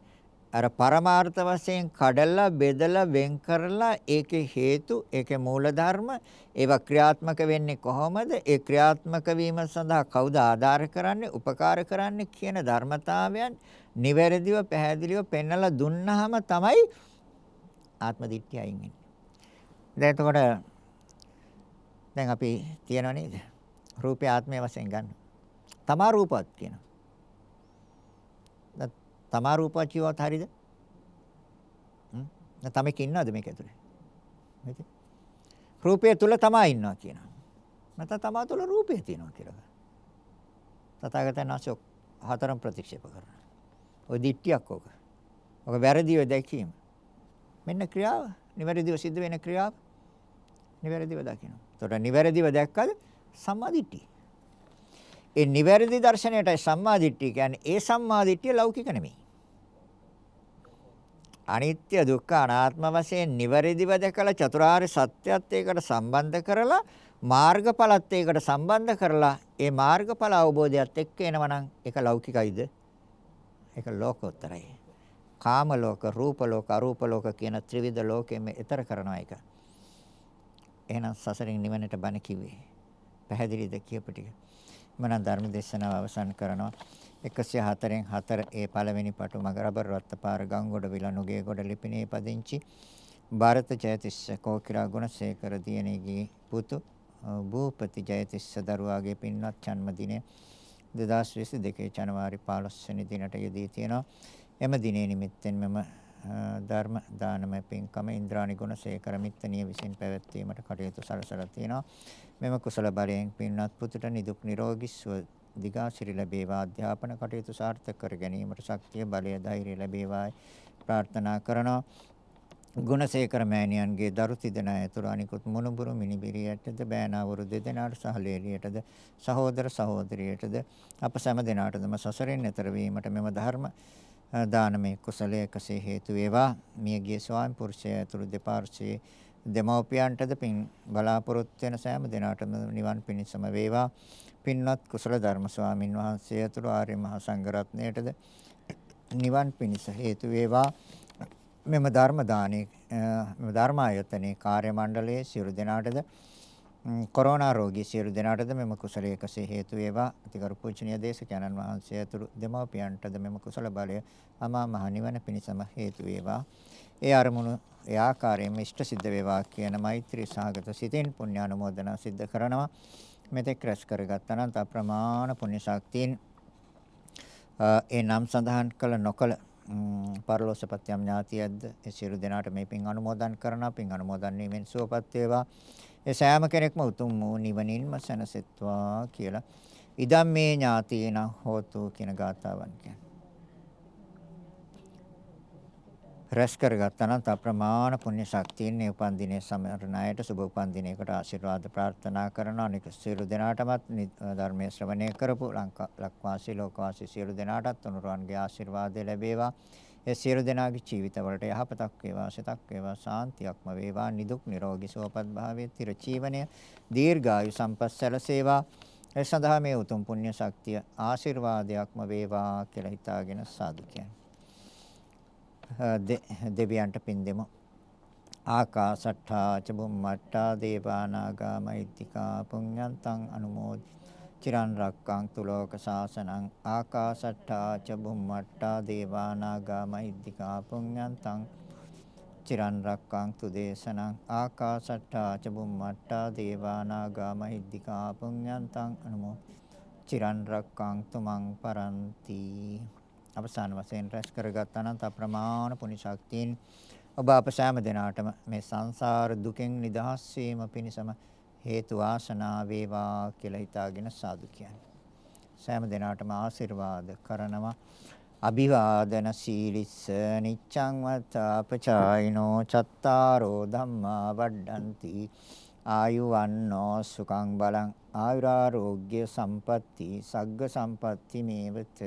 අර පරමාර්ථ වශයෙන් කඩලා බෙදලා වෙන් කරලා ඒකේ හේතු ඒකේ මූල ධර්ම ඒවා ක්‍රියාත්මක වෙන්නේ කොහොමද? ඒ ක්‍රියාත්මක වීම සඳහා කවුද ආධාර කරන්නේ, උපකාර කරන්නේ කියන ධර්මතාවයන් නිවැරදිව පැහැදිලිව පෙන්වලා දුන්නාම තමයි ආත්ම දිට්ඨිය අයින් වෙන්නේ. දැන් එතකොට දැන් අපි තියනවා නේද? රූපය ආත්මය වශයෙන් ගන්න. තමා රූපවත් කියනවා. තමා රූපවත් කියවත් හරියද? තමෙක් ඉන්නවද මේක ඇතුලේ? හරිද? රූපය තුල තමා ඉන්නවා කියනවා. නැත්නම් තමා තුල රූපය තියෙනවා කියලා. තථාගතයන් වහන්සේ හතරම ප්‍රතික්ෂේප කරනවා. ඔය දිට්ඨියක් ඕක. ඔක වැරදිව දැකීම. මෙන්න ක්‍රියාව. නිවැරදිව සිද්ධ වෙන ක්‍රියාව. නිවැරදිව දකිනවා. එතකොට නිවැරදිව දැක්කද සම්මා දිට්ඨිය. ඒ නිවැරදි දර්ශනයටයි සම්මා දිට්ඨිය කියන්නේ. ඒ සම්මා දිට්ඨිය ලෞකික නෙමෙයි. අනිත්‍ය දුක්ඛ අනාත්ම වශයෙන් නිවැරදිව දැකලා චතුරාර්ය සත්‍යයත් ඒකට සම්බන්ධ කරලා මාර්ගඵලත් ඒකට සම්බන්ධ කරලා ඒ මාර්ගඵල අවබෝධයත් එක්ක එනවනම් ඒක ලෞකිකයිද? ඒක ලෝකෝත්තරයි. කාම ලෝක, රූප ලෝක, අරූප ලෝක කියන ත්‍රිවිධ ලෝකෙම ඈතර කරනවා ඒක. එහෙනම් සසරින් නිවනට බණ කිව්වේ. පැහැදිලිද කියපු ටික? මම ධර්ම දේශනාව අවසන් කරනවා. 104න් 4 ඒ පළවෙනි පටු මගරබර රත්පාර ගංගොඩ විලනුගේ ගොඩ ලිපිනේ පදිංචි ಭಾರತ ජයතිස්ස කෝකිරා ගුණසේකර දියණියගේ පුතු භූපති ජයතිස්ස දරුවාගේ පින්වත් ජන්මදිනය 2022 ජනවාරි 15 වෙනි දිනට යෙදී තියෙනවා. එම දිනේ නිමිත්තෙන් මම ධර්ම දානමය පින්කම ඉන්ද්‍රාණි ගුණසේකර මිත්තනිය විසින් පැවැත්වීමට කටයුතු සලසලා තියෙනවා. මෙම කුසල බලයෙන් පින්වත් පුතුට නිදුක් නිරෝගී සුව දිගාසිරි ලැබේවා, අධ්‍යාපන කටයුතු සාර්ථක කර ගැනීමට ශක්තිය බලය ධෛර්යය ලැබේවායි ප්‍රාර්ථනා කරනවා. ගුණසේකර මෑණියන්ගේ දරු තිදෙනා ඇතුළු අනිකුත් මුණුබුරු මිනිබිරියටද බෑනාවරු දෙදෙනාට සහ ලේලියටද සහෝදර සහෝදරියටද අප සෑම දෙනාටම සසරෙන් එතර වීමට මෙම ධර්ම දානමය කුසලයකසේ හේතු වේවා. මියගිය ස්වාමි පුරුෂය ඇතුළු දෙපාර්ශ්වයේ දෙමව්පියන්ටද පින් බලාපොරොත්තු වෙන සෑම දෙනාටම නිවන් පිණිසම වේවා. පින්වත් කුසල ධර්ම ස්වාමින් වහන්සේ ඇතුළු ආර්ය මහා සංඝ රත්නයටද නිවන් පිණිස හේතු වේවා. මෙම ධර්ම දානේ මෙම ධර්මායතනයේ කාර්ය මණ්ඩලයේ සියලු දෙනාටද කොරෝනා රෝගී සියලු දෙනාටද මෙම කුසලයකසේ හේතු වේවා. අතිගරු පූජනීය දේශකයන්න් වහන්සේ ඇතුළු දෙමව්පියන්ටද මෙම කුසල බලය අමා මහ නිවන පිණිසම හේතු වේවා. ඒ අරමුණු ඒ ආකාරයෙන්ම ඉෂ්ට සිද්ධ වේවා කියන මෛත්‍රී සහගත සිතින් පුණ්‍යානුමෝදනා සිද්ධ කරනවා. මෙතෙක් රැස් කරගත් අනන්ත අප්‍රමාණ පුණ්‍ය ශක්තියින් ඒ නම් සඳහන් කළ නොකළ පරලෝසපත්‍යම් ඥාතියද්ද ඒ සියලු දෙනාට මේ පින් අනුමෝදන් කරනවා. පින් අනුමෝදන් වීමෙන් සුවපත් වේවා. ඒ සෑම කෙනෙක්ම උතුම් වූ නිවනින්ම සැනසෙත්වා කියලා ඉදම් මේ ඥාතීන හෝතු කියන ගාථාවන් කියන්නේ. රැස් කරගත් අනන්ත අප්‍රමාණ පුණ්‍ය ශක්තියින් මේ උපන් දිනයේ සමරණ අයට සුබ උපන් දිනයකට ආශිර්වාද ප්‍රාර්ථනා කරනවා. අනික සියලු දෙනාටමත් ධර්මයේ ශ්‍රවණය කරපු ලක්වාසී ලෝකවාසී සියලු දෙනාටත් උනුරුවන්ගේ ආශිර්වාදය ලැබේවා. ඒ සියලු දෙනාගේ ජීවිතවලට යහපතක් වේවා, සිතක් වේවා, සාන්තියක්ම වේවා, නිදුක් නිරෝගී සුවපත් භාවයේ තිර ජීවනය දීර්ඝායු සම්පත් සැලසේවා. ඒ සඳහා මේ උතුම් පුණ්‍ය ශක්තිය ආශිර්වාදයක්ම වේවා කියලා හිතාගෙන සාදු කියන්නේ. දෙවියන්ට පින් දෙමු. ආකාසට්ඨා ච බුම්මට්ඨා දේවානාගා මහිත්‍තිකා පුඤ්ඤන්තං අනුමෝදි චිරන් රක්ඛන්තු ලෝක සාසනං. ආකාසට්ඨා ච බුම්මට්ඨා දේවානාගා මහිත්‍තිකා පුඤ්ඤන්තං චිරන් රක්ඛන්තු දේශනං. ආකාසට්ඨා ච බුම්මට්ඨා දේවානාගා මහිත්‍තිකා පුඤ්ඤන්තං අනුමෝදි චිරන් රක්ඛන්තු මං පරන්ති. අවසාන වශයෙන් රැස් කරගත් අනන්ත අප්‍රමාණ පුණ්‍ය ශක්තියින් ඔබ අප සෑම දිනාටම මේ සංසාර දුකෙන් නිදහස් වීම පිණිසම හේතු වාසනා වේවා කියලා හිතාගෙන සාදු කියන්නේ. සෑම දිනාටම ආශිර්වාද කරනවා. අභිවාදන සීලිස්ස නිච්ඡං වත්තාපචායිනෝ චත්තාරෝ ධම්මා වඩ්ඩಂತಿ ආයුවන්නෝ සුඛං බලං ආයුරාෝග්‍ය සම්පatti සග්ග සම්පatti මේවත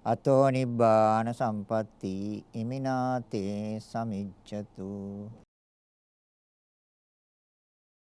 අතෝ නිබ්බාන සම්පatti ඉමිනාතේ සමිජ්ජතු.